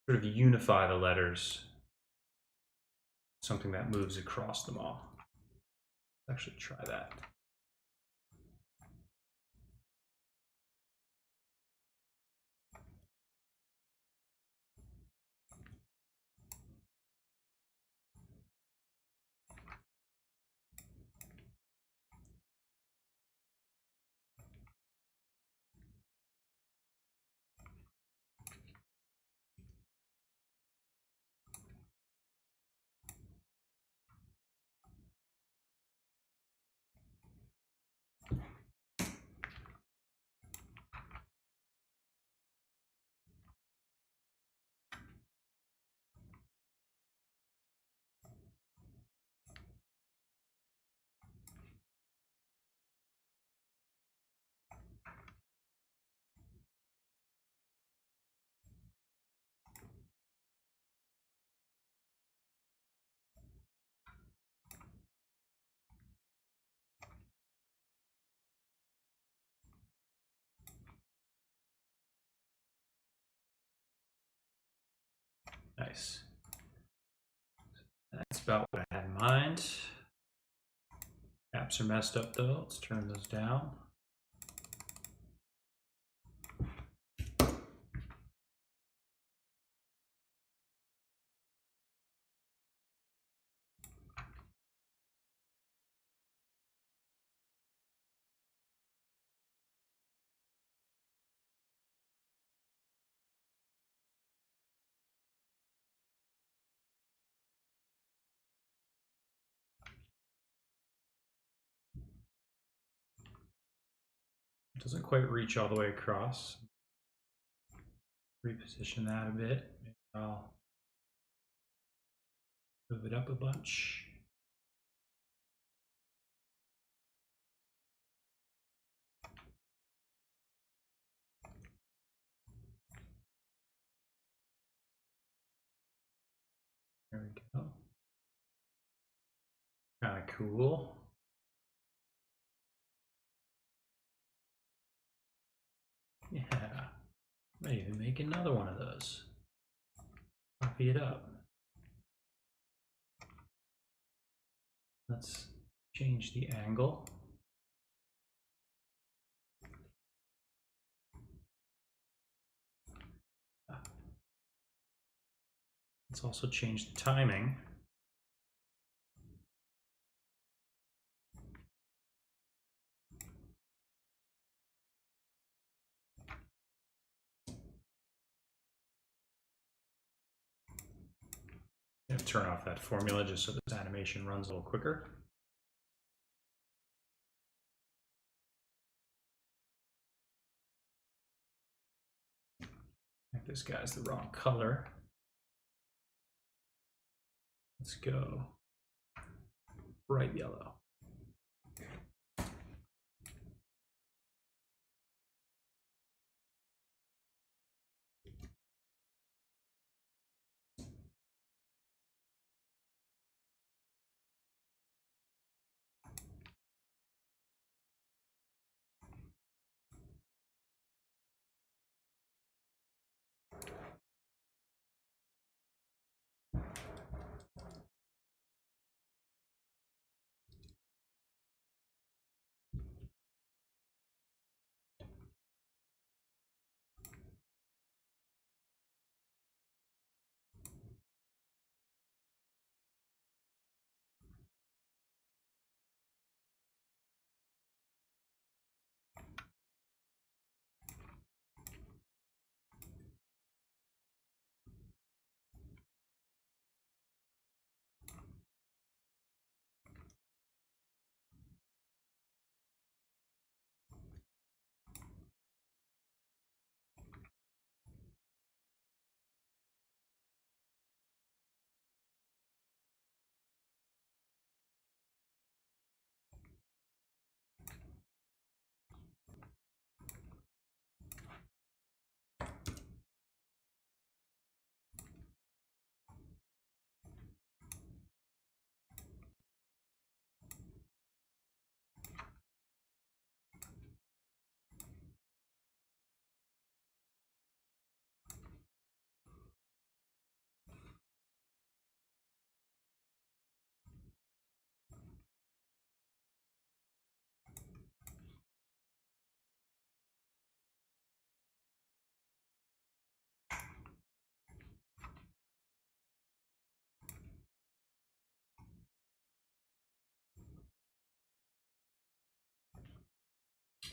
sort of unify the letters, something that moves across them all. Let's actually try that. Nice. That's about what I had in mind. Caps are messed up though. Let's turn those down. Doesn't quite reach all the way across. Reposition that a bit. Maybe I'll move it up a bunch. There we go. Kind of cool. Yeah. Might even make another one of those. Copy it up. Let's change the angle. Let's also change the timing. I'm gonna turn off that formula just so this animation runs a little quicker. I think this guy's the wrong color. Let's go bright yellow.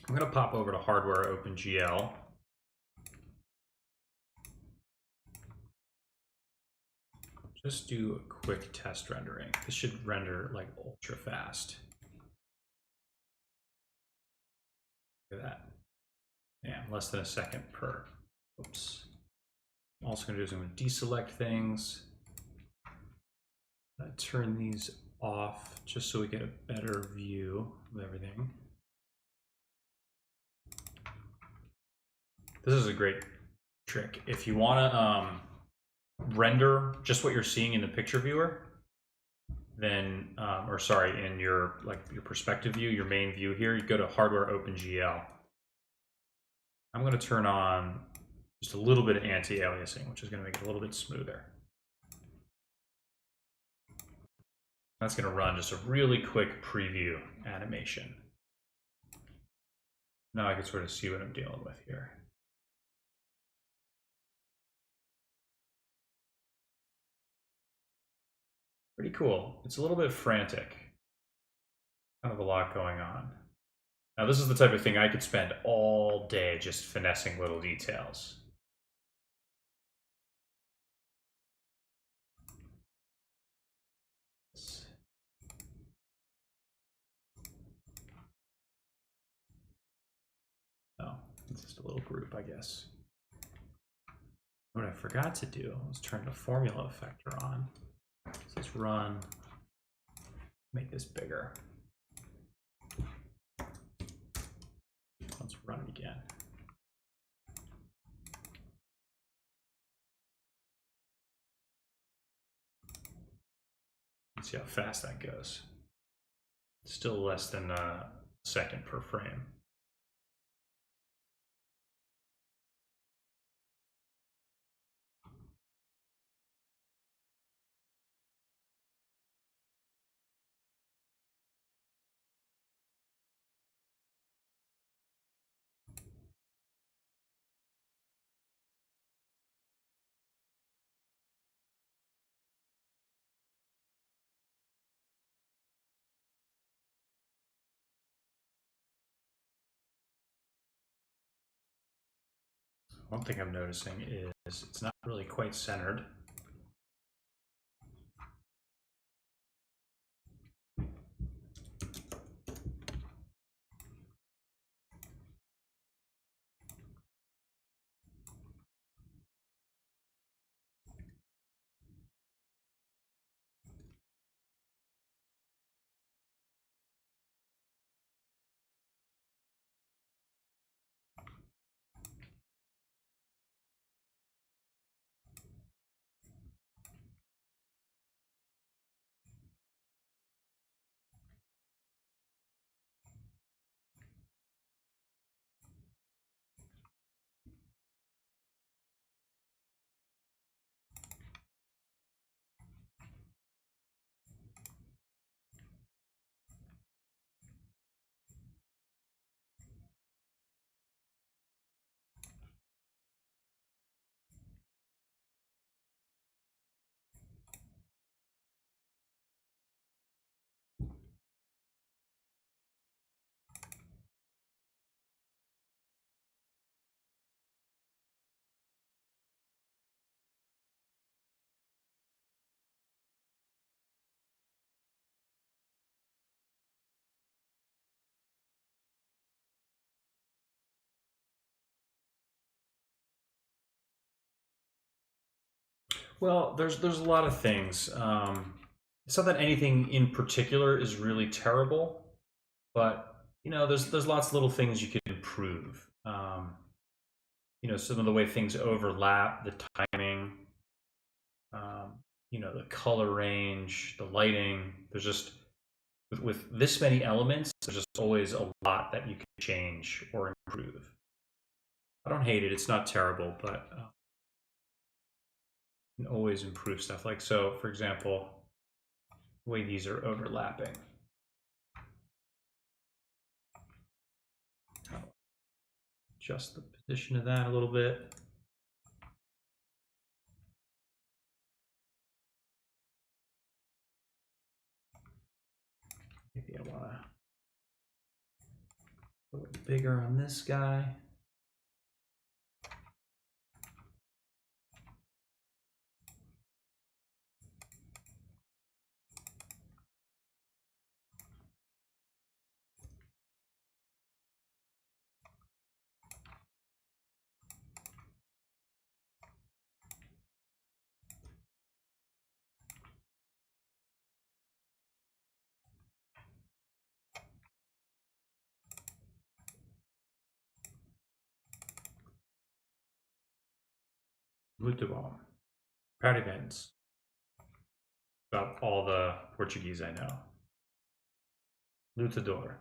I'm going to pop over to Hardware OpenGL. Just do a quick test rendering. This should render like ultra fast. Look at that. Yeah, less than a second per. Oops. I'm also going to do is I'm going to deselect things. Turn these off just so we get a better view of everything. This is a great trick. If you want to render just what you're seeing in the picture viewer, then, or sorry, in your your perspective view, your main view here, you go to Hardware OpenGL. I'm going to turn on just a little bit of anti-aliasing, which is going to make it a little bit smoother. That's going to run just a really quick preview animation. Now I can sort of see what I'm dealing with here. Pretty cool. It's a little bit frantic. Kind of a lot going on. Now this is the type of thing I could spend all day just finessing little details. Oh, it's just a little group, I guess. What I forgot to do was turn the formula effector on. So let's run, make this bigger. Let's run it again. Let's see how fast that goes. Still less than a second per frame. One thing I'm noticing is it's not really quite centered. Well, there's a lot of things. It's not that anything in particular is really terrible, but you know, there's lots of little things you can improve. You know, some of the way things overlap, the timing, um, you know, the color range, the lighting. There's just with this many elements, there's just always a lot that you can change or improve. I don't hate it; it's not terrible, but you can always improve stuff. Like so, for example, the way these are overlapping. Adjust the position of that a little bit. Maybe I want to go bigger on this guy. Muito bom. Parabéns. About all the Portuguese I know. Lutador.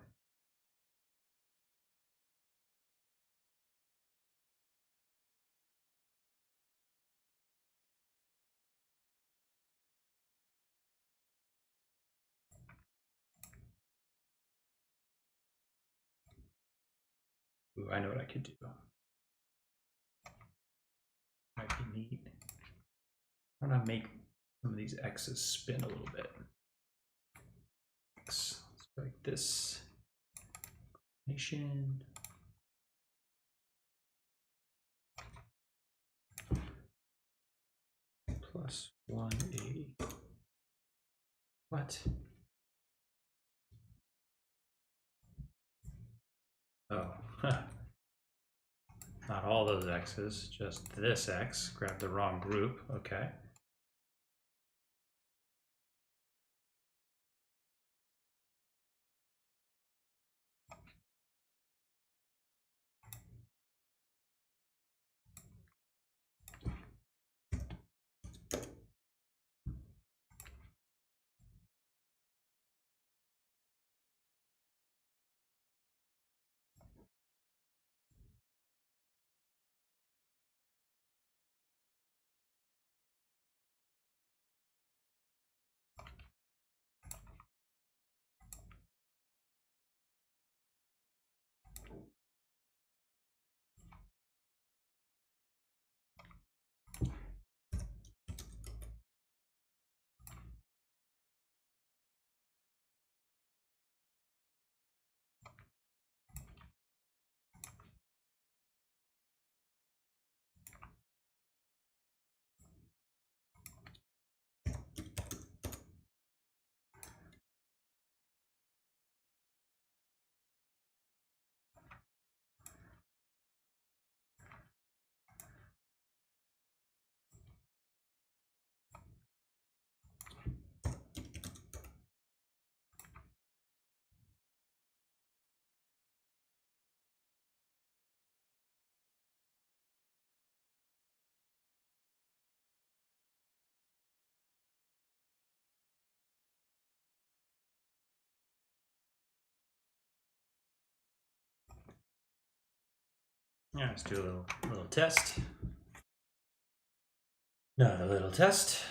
I know what I could do. Might be neat. I want to make some of these X's spin a little bit. X, like this. Nation. Plus 180. What? Oh, not all those X's, just this X. Grab the wrong group. Okay. Yeah, let's do a little test. Another little test.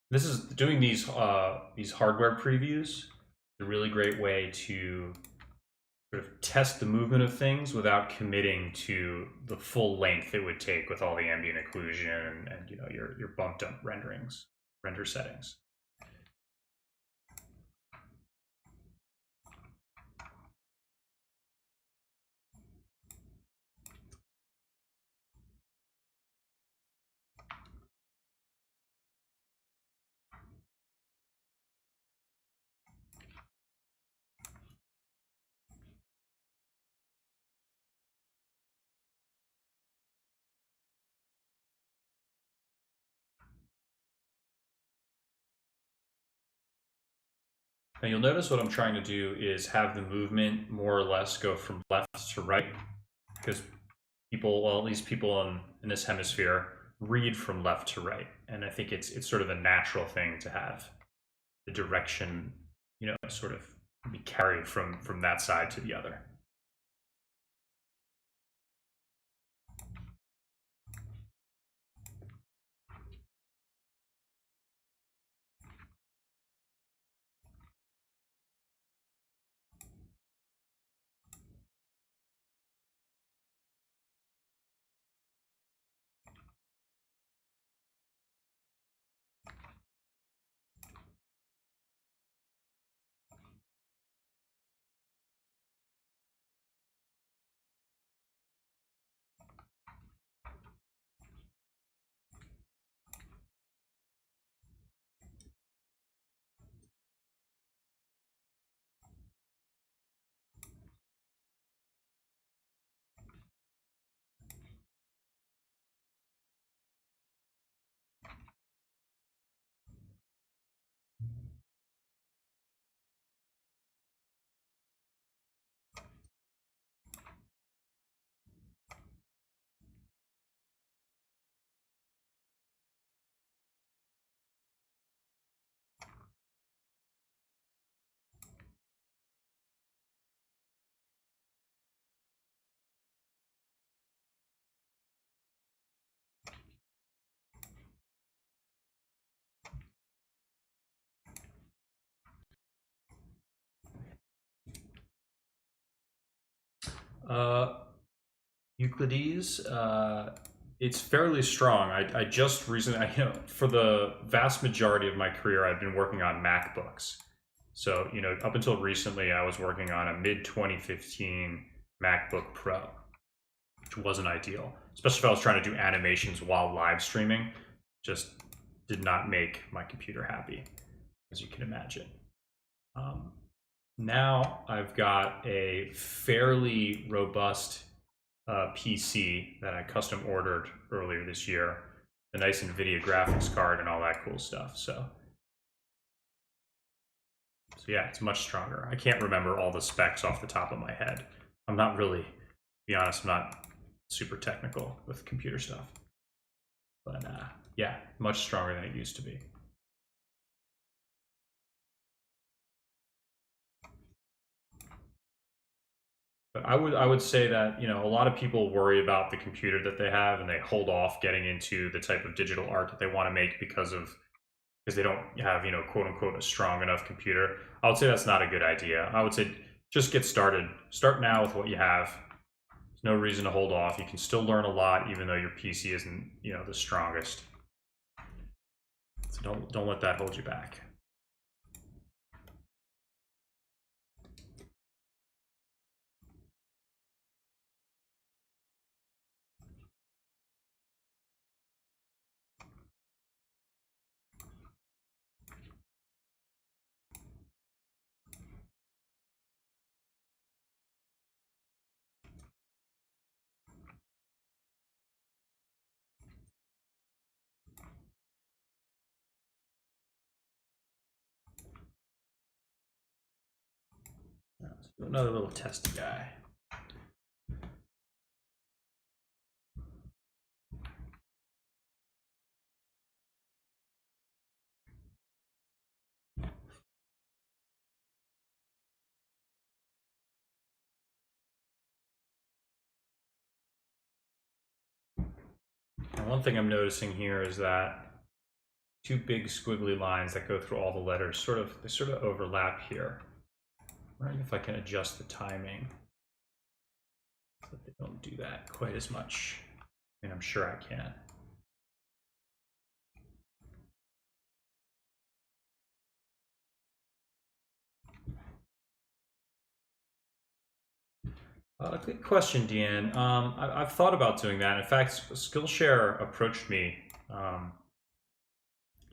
This is doing these hardware previews. A really great way to sort of test the movement of things without committing to the full length it would take with all the ambient occlusion and you know your bumped up render settings. Now you'll notice what I'm trying to do is have the movement more or less go from left to right, because people, well, at least people in this hemisphere, read from left to right, and I think it's sort of a natural thing to have the direction, you know, sort of be carried from that side to the other. Euclides, it's fairly strong. I just recently, for the vast majority of my career, I've been working on MacBooks. So, up until recently, I was working on a mid 2015 MacBook Pro, which wasn't ideal, especially if I was trying to do animations while live streaming. Just did not make my computer happy, as you can imagine. Now I've got a fairly robust PC that I custom ordered earlier this year, the nice NVIDIA graphics card and all that cool stuff. So yeah, it's much stronger. I can't remember all the specs off the top of my head. I'm not really, to be honest, I'm not super technical with computer stuff. But yeah, much stronger than it used to be. But I would say that, a lot of people worry about the computer that they have and they hold off getting into the type of digital art that they want to make because they don't have, quote unquote, a strong enough computer. I would say that's not a good idea. I would say just get started. Start now with what you have. There's no reason to hold off. You can still learn a lot even though your PC isn't, the strongest. So don't let that hold you back. Let's do another little testy guy. And one thing I'm noticing here is that two big squiggly lines that go through all the letters sort of overlap here. I'm wondering if I can adjust the timing so that they don't do that quite as much. I mean, I'm sure I can. Good question, Deanne. I've thought about doing that. In fact, Skillshare approached me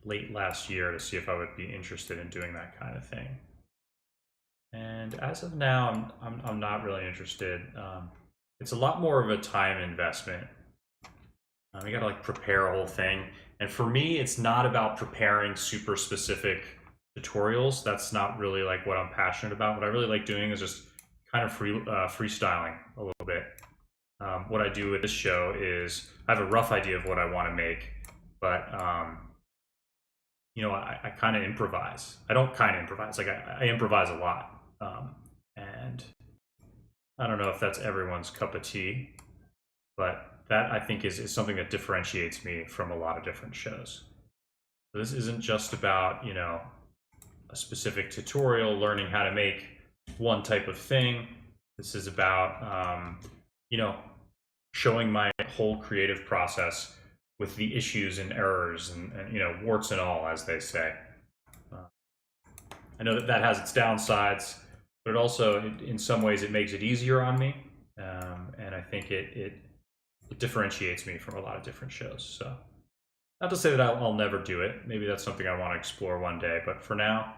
late last year to see if I would be interested in doing that kind of thing. And as of now, I'm not really interested. It's a lot more of a time investment. You got to prepare a whole thing. And for me, it's not about preparing super specific tutorials. That's not really what I'm passionate about. What I really like doing is just kind of freestyling a little bit. What I do with this show is I have a rough idea of what I want to make, but I kind of improvise. I don't kind of improvise. I improvise a lot. And I don't know if that's everyone's cup of tea, but that I think is something that differentiates me from a lot of different shows. So this isn't just about, a specific tutorial, learning how to make one type of thing. This is about, showing my whole creative process with the issues and errors and warts and all, as they say. I know that has its downsides, but it also, in some ways, it makes it easier on me, and I think it differentiates me from a lot of different shows. So, not to say that I'll never do it. Maybe that's something I want to explore one day, but for now,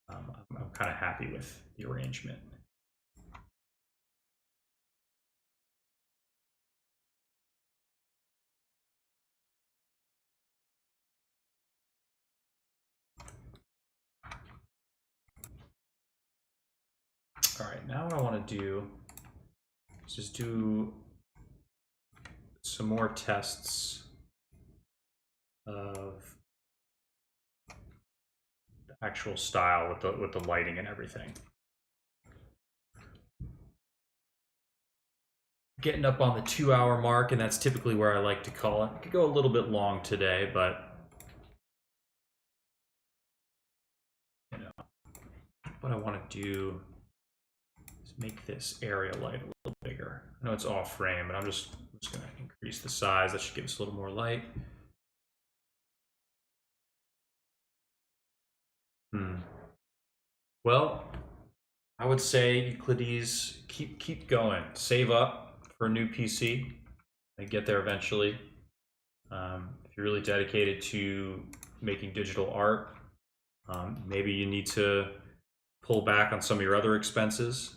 I'm kind of happy with the arrangement. All right, now what I want to do is just do some more tests of the actual style with the lighting and everything. Getting up on the 2-hour mark, and that's typically where I like to call it. I could go a little bit long today, but what I want to do is make this area light a little bigger. I know it's off frame, but I'm just going to increase the size. That should give us a little more light. Well, I would say, Euclides, keep going. Save up for a new PC and get there eventually. If you're really dedicated to making digital art, maybe you need to pull back on some of your other expenses.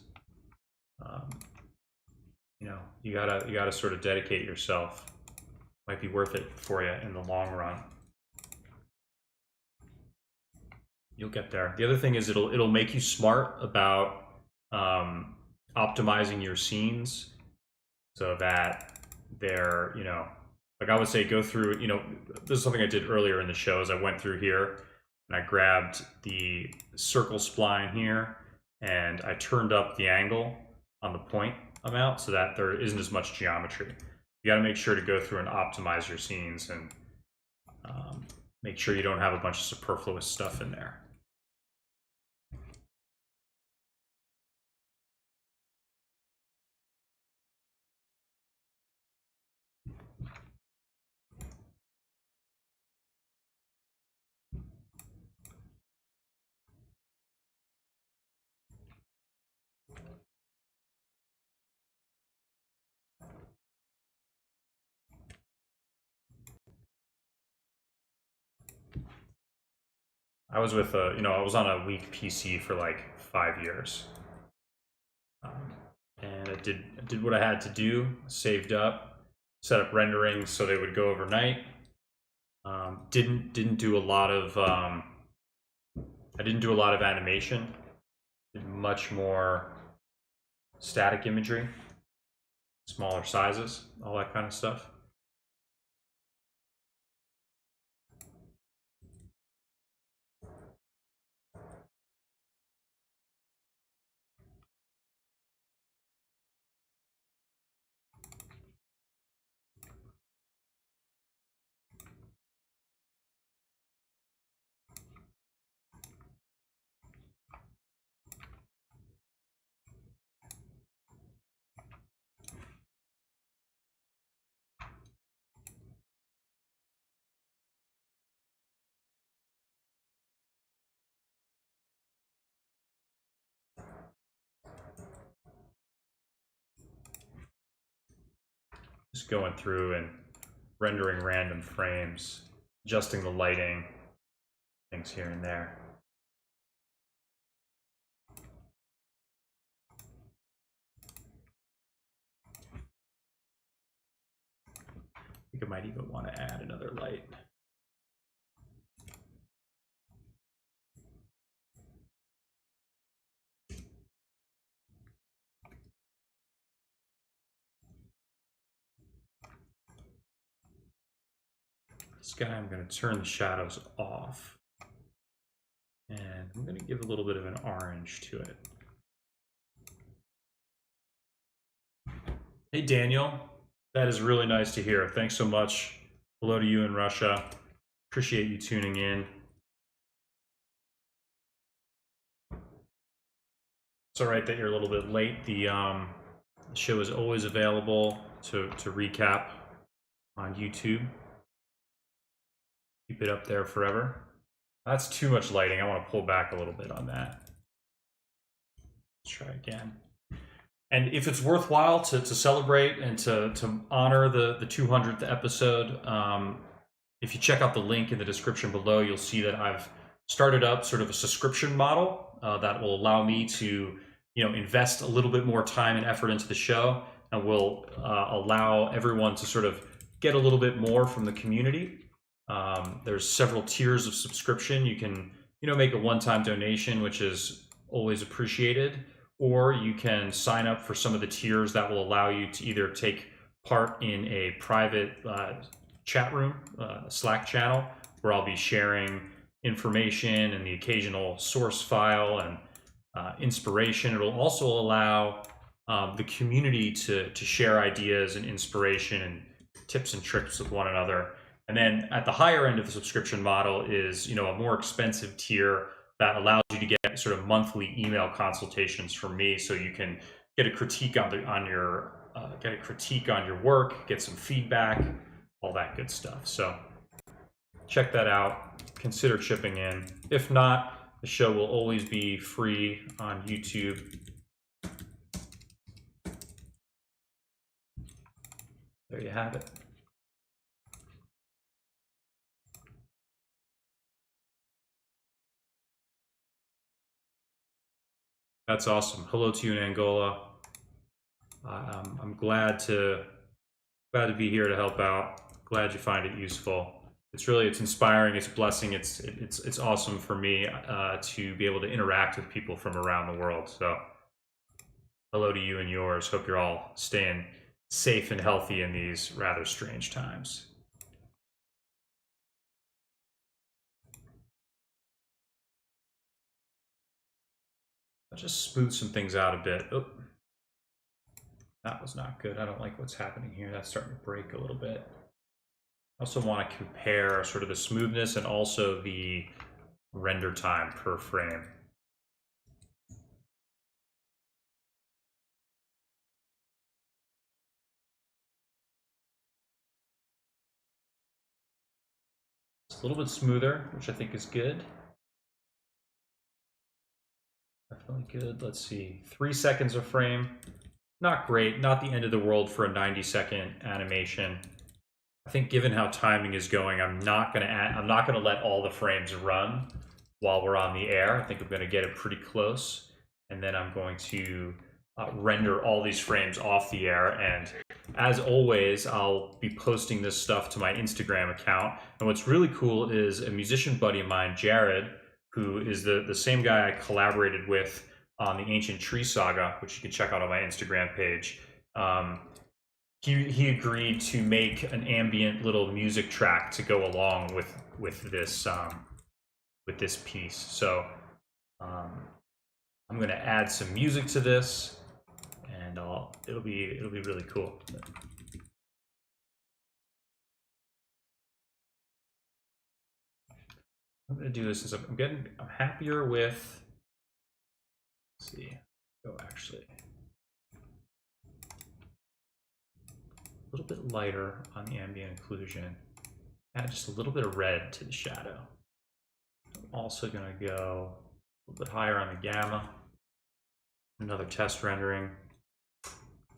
You know, you gotta sort of dedicate yourself. Might be worth it for you in the long run. You'll get there. The other thing is it'll make you smart about optimizing your scenes so that they're, you know, like I would say, go through, you know, this is something I did earlier in the show. Is I went through here and I grabbed the circle spline here and I turned up the angle on the point amount so that there isn't as much geometry. You got to make sure to go through and optimize your scenes and make sure you don't have a bunch of superfluous stuff in there. I was with you know, I was on a weak PC for like 5 years, and I did what I had to do. Saved up, set up rendering so they would go overnight. Didn't do a lot of I didn't do a lot of animation. Did much more static imagery, smaller sizes, all that kind of stuff. Just going through and rendering random frames, adjusting the lighting, things here and there. I think I might even want to add another light. This guy, I'm going to turn the shadows off. And I'm going to give a little bit of an orange to it. Hey, Daniel. That is really nice to hear. Thanks so much. Hello to you in Russia. Appreciate you tuning in. It's all right that you're a little bit late. The show is always available to recap on YouTube. Keep it up there forever. That's too much lighting. I want to pull back a little bit on that. Let's try again. And if it's worthwhile to celebrate and to honor the 200th episode, if you check out the link in the description below, you'll see that I've started up sort of a subscription model that will allow me to, you know, invest a little bit more time and effort into the show, and will allow everyone to sort of get a little bit more from the community. There's several tiers of subscription. You can, you know, make a one-time donation, which is always appreciated, or you can sign up for some of the tiers that will allow you to either take part in a private chat room, Slack channel, where I'll be sharing information and the occasional source file and inspiration. It'll also allow the community to share ideas and inspiration and tips and tricks with one another. And then at the higher end of the subscription model is, you know, a more expensive tier that allows you to get sort of monthly email consultations from me, so you can get a critique on your work, get some feedback, all that good stuff. So check that out. Consider chipping in. If not, the show will always be free on YouTube. There you have it. That's awesome. Hello to you in Angola. I'm glad to be here to help out. Glad you find it useful. It's inspiring. It's a blessing. It's awesome for me to be able to interact with people from around the world. So hello to you and yours. Hope you're all staying safe and healthy in these rather strange times. I'll just smooth some things out a bit. Oh, that was not good. I don't like what's happening here. That's starting to break a little bit. I also want to compare sort of the smoothness and also the render time per frame. It's a little bit smoother, which I think is good. Definitely good. Let's see, 3 seconds a frame. Not great, not the end of the world for a 90-second animation. I think given how timing is going, I'm not gonna let all the frames run while we're on the air. I think I'm gonna get it pretty close, and then I'm going to render all these frames off the air. And as always, I'll be posting this stuff to my Instagram account. And what's really cool is a musician buddy of mine, Jared, who is the same guy I collaborated with on the Ancient Tree Saga, which you can check out on my Instagram page. He agreed to make an ambient little music track to go along with this piece. So I'm going to add some music to this, and it'll be really cool. I'm going to do this as I'm happier with. Let's see. Oh, actually, a little bit lighter on the ambient occlusion. Add just a little bit of red to the shadow. I'm also going to go a little bit higher on the gamma. Another test rendering.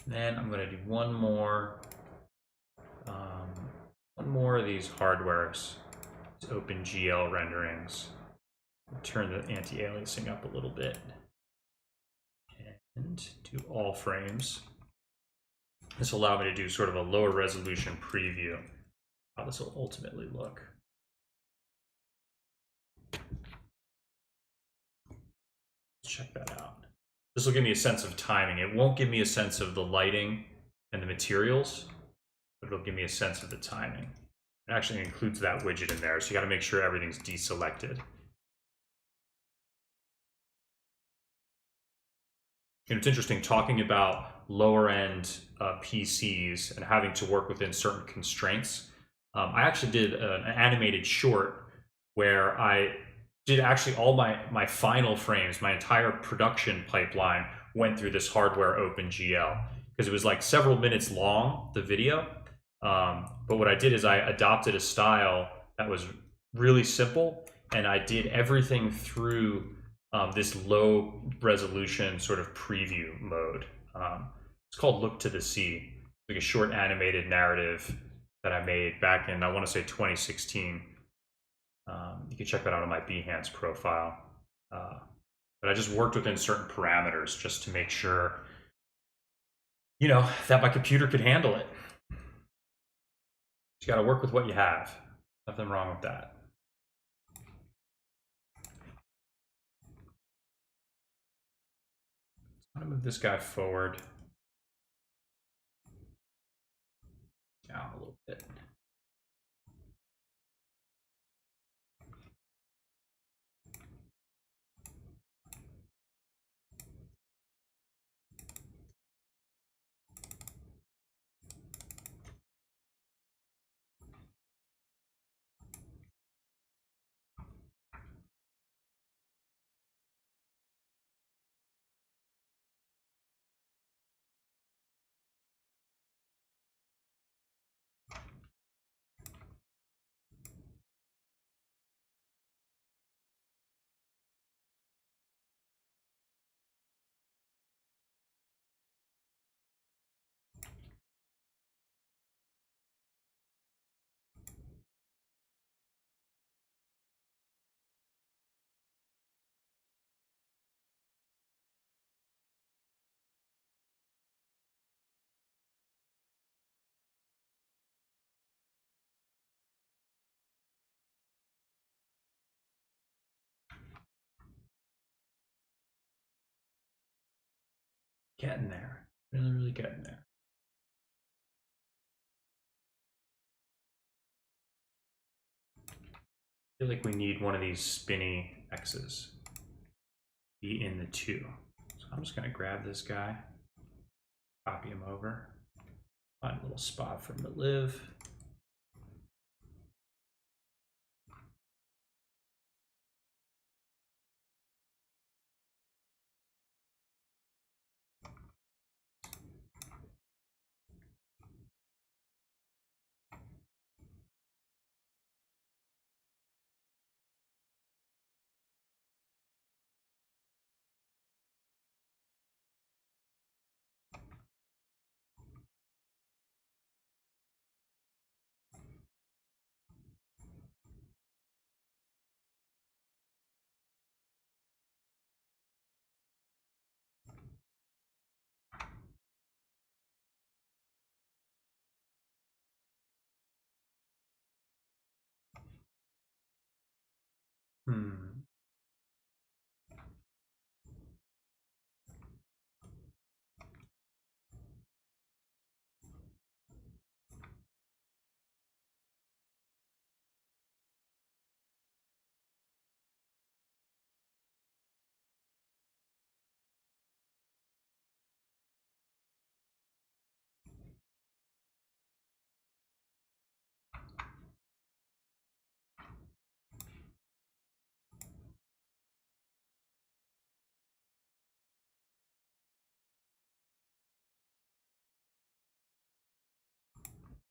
Then I'm going to do one more of these hardwares, these OpenGL renderings. Turn the anti-aliasing up a little bit, and do all frames. This will allow me to do sort of a lower resolution preview of how this will ultimately look. Check that out. This will give me a sense of timing. It won't give me a sense of the lighting and the materials, but it'll give me a sense of the timing. It actually includes that widget in there, so you got to make sure everything's deselected. You know, it's interesting talking about lower end PCs and having to work within certain constraints. I actually did an animated short where I did actually all my final frames, my entire production pipeline went through this hardware OpenGL, because it was like several minutes long, the video. But what I did is I adopted a style that was really simple, and I did everything through this low resolution sort of preview mode. It's called Look to the Sea, like a short animated narrative that I made back in, I want to say 2016. You can check that out on my Behance profile. But I just worked within certain parameters just to make sure, you know, that my computer could handle it. You got to work with what you have. Nothing wrong with that. I'm going to move this guy forward. Down a little bit. Getting there. Really, really getting there. I feel like we need one of these spinny X's. Be in the 2. So I'm just going to grab this guy, copy him over, find a little spot for him to live.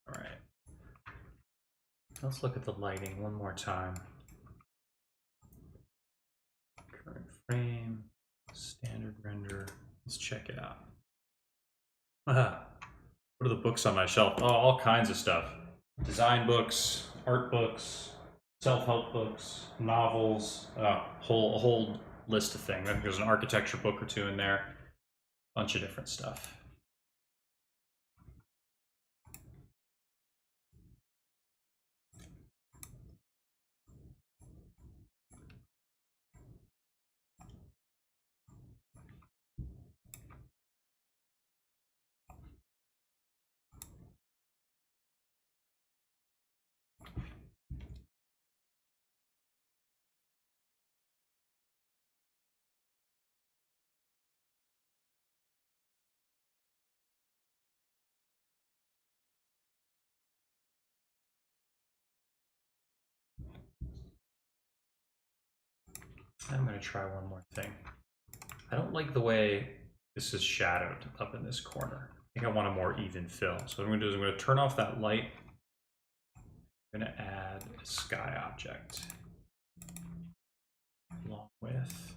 All right. Let's look at the lighting one more time. Current frame, standard render. Let's check it out. What are the books on my shelf? Oh, all kinds of stuff. Design books, art books, self-help books, novels, a whole list of things. I think there's an architecture book or two in there. Bunch of different stuff. I'm going to try one more thing. I don't like the way this is shadowed up in this corner. I think I want a more even fill. So what I'm going to do is I'm going to turn off that light. I'm going to add a sky object along with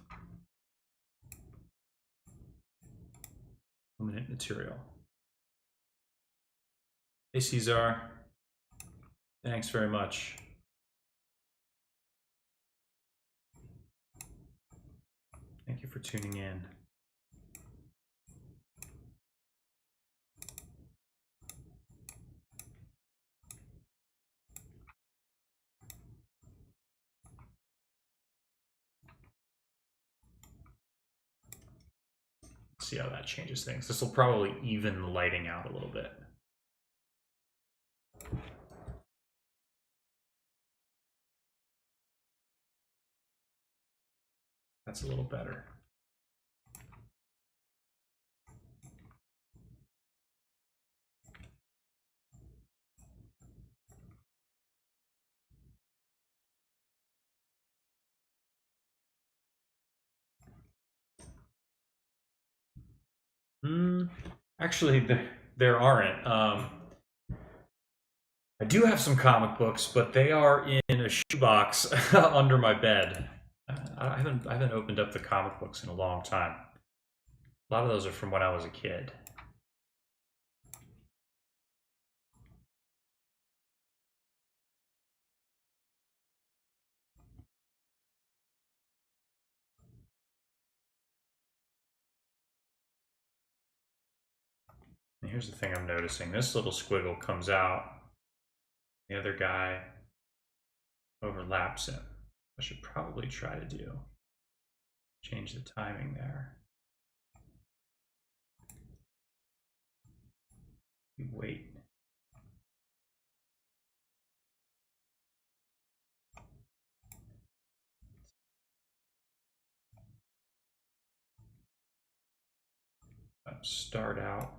luminant material. Hey, Cesar. Thanks very much. Thank you for tuning in. See how that changes things. This will probably even the lighting out a little bit. That's a little better. Actually, there aren't. I do have some comic books, but they are in a shoebox under my bed. I haven't opened up the comic books in a long time. A lot of those are from when I was a kid. And here's the thing I'm noticing. This little squiggle comes out. The other guy overlaps him. I should probably try to change the timing there. wait. Start out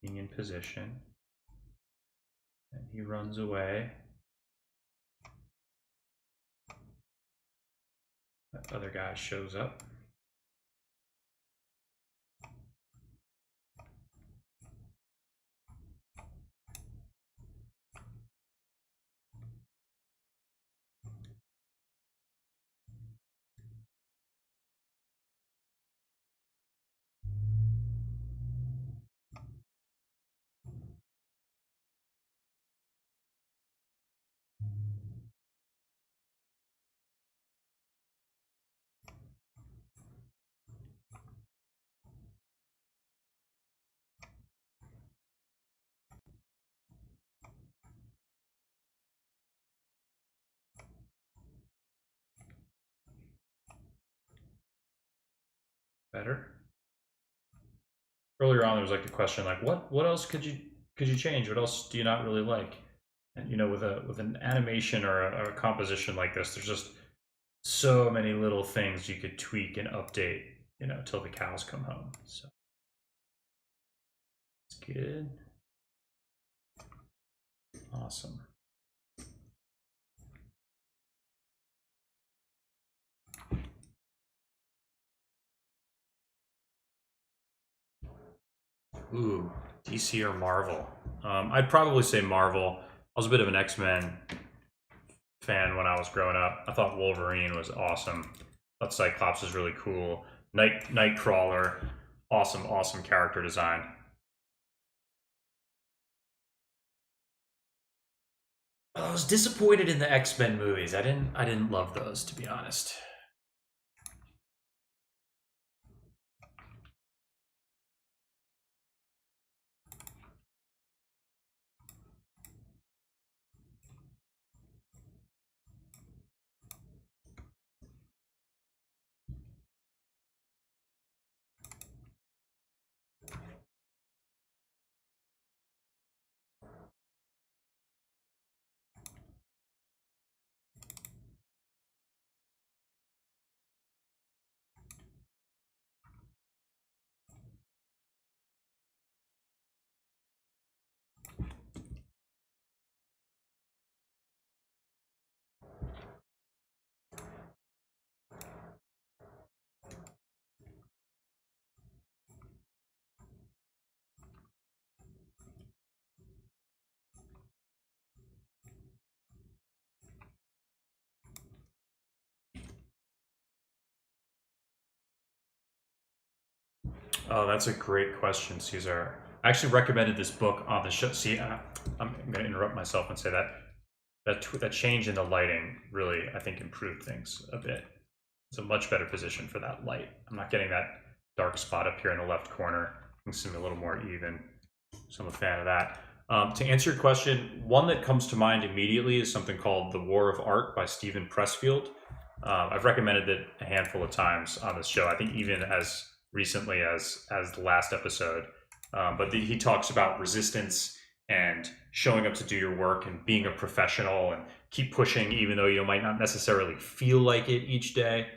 being in position, and he runs away. That other guy shows up. Better. Earlier on, there was like the question, like, what else could you change? What else do you not really like? And you know, with an animation or a composition like this, there's just so many little things you could tweak and update, you know, till the cows come home. So it's good. Awesome. Ooh, DC or Marvel? I'd probably say Marvel. I was a bit of an X-Men fan when I was growing up. I thought Wolverine was awesome. I thought Cyclops was really cool. Nightcrawler, awesome character design. I was disappointed in the X-Men movies. I didn't love those, to be honest. Oh, that's a great question, Caesar. I actually recommended this book on the show. See, I'm going to interrupt myself and say that change in the lighting really, I think, improved things a bit. It's a much better position for that light. I'm not getting that dark spot up here in the left corner. It seems a little more even. So I'm a fan of that. To answer your question, one that comes to mind immediately is something called The War of Art by Stephen Pressfield. I've recommended it a handful of times on this show. I think even as recently as the last episode. He talks about resistance and showing up to do your work and being a professional and keep pushing even though you might not necessarily feel like it each day.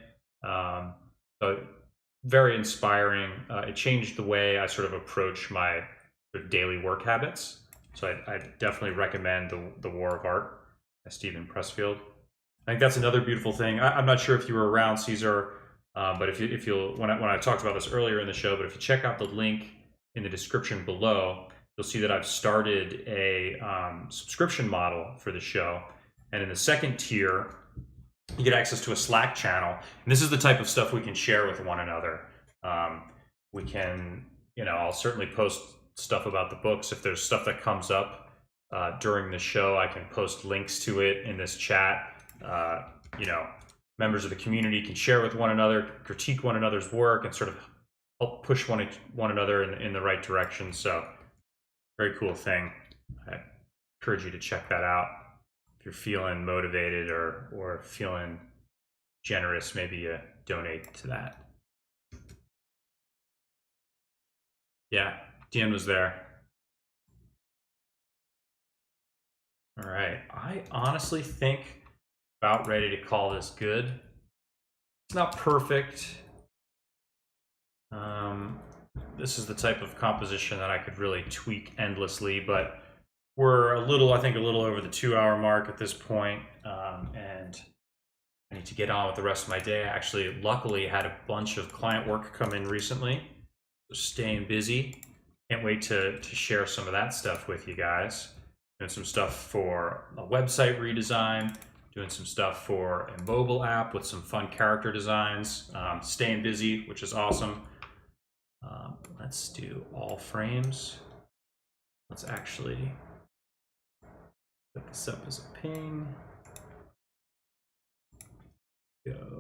But very inspiring. It changed the way I sort of approach my daily work habits. So I definitely recommend the War of Art by Stephen Pressfield. I think that's another beautiful thing. I'm not sure if you were around, Caesar, but if you'll when I talked about this earlier in the show, but if you check out the link in the description below, you'll see that I've started a subscription model for the show, and in the second tier, you get access to a Slack channel, and this is the type of stuff we can share with one another. We can, you know, I'll certainly post stuff about the books if there's stuff that comes up during the show. I can post links to it in this chat. You know, members of the community can share with one another, critique one another's work, and sort of help push one another in the right direction. So, very cool thing. I encourage you to check that out. If you're feeling motivated or feeling generous, maybe you donate to that. Yeah, Dean was there. All right, I honestly think about ready to call this good. It's not perfect. This is the type of composition that I could really tweak endlessly, but we're I think a little over the 2-hour mark at this point, and I need to get on with the rest of my day. I actually, luckily, had a bunch of client work come in recently, so staying busy. Can't wait to share some of that stuff with you guys. Doing some stuff for a website redesign, doing some stuff for a mobile app with some fun character designs. Staying busy, which is awesome. Let's do all frames. Let's actually put this up as a ping. Go.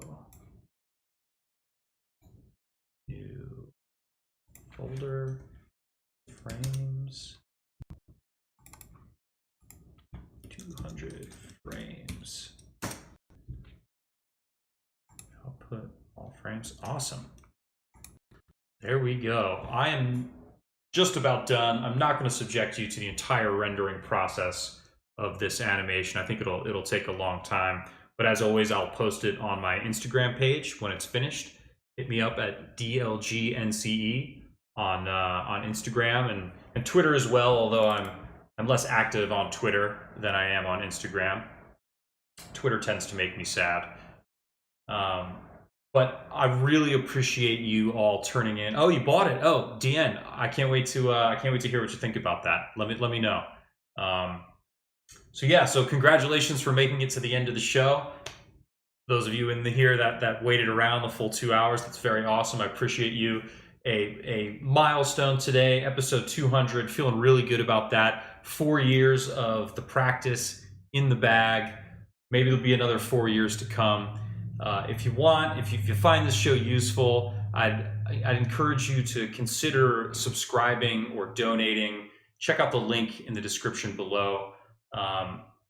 New folder, frames, 200 frames. Output all frames. Awesome. There we go. I am just about done. I'm not going to subject you to the entire rendering process of this animation. I think it'll take a long time. But as always, I'll post it on my Instagram page when it's finished. Hit me up at DLGNCE on Instagram and Twitter as well. Although I'm less active on Twitter than I am on Instagram. Twitter tends to make me sad. But I really appreciate you all turning in. Oh, you bought it. Oh, DN. I can't wait to hear what you think about that. Let me know. So yeah, so congratulations for making it to the end of the show. Those of you in here that waited around the full 2 hours, that's very awesome. I appreciate you. A milestone today, episode 200. Feeling really good about that. 4 years of the practice in the bag. Maybe there'll be another 4 years to come. If you find this show useful, I'd encourage you to consider subscribing or donating. Check out the link in the description below.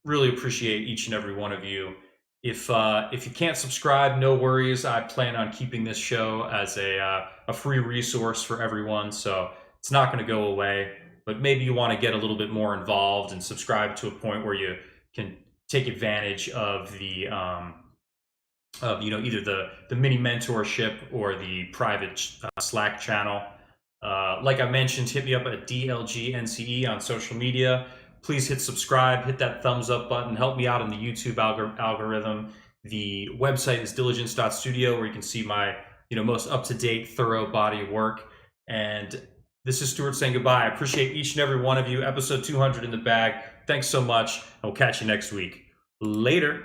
Really appreciate each and every one of you. If you can't subscribe, no worries. I plan on keeping this show as a free resource for everyone, so it's not going to go away. But maybe you want to get a little bit more involved and subscribe to a point where you can take advantage of the either the mini mentorship or the private Slack channel. Like I mentioned, hit me up at DLGNCE on social media. Please hit subscribe, hit that thumbs up button, help me out in the YouTube algorithm. The website is diligence.studio, where you can see my most up-to-date, thorough body of work. And this is Stuart saying goodbye. I appreciate each and every one of you. Episode 200 in the bag. Thanks so much. I'll catch you next week. Later.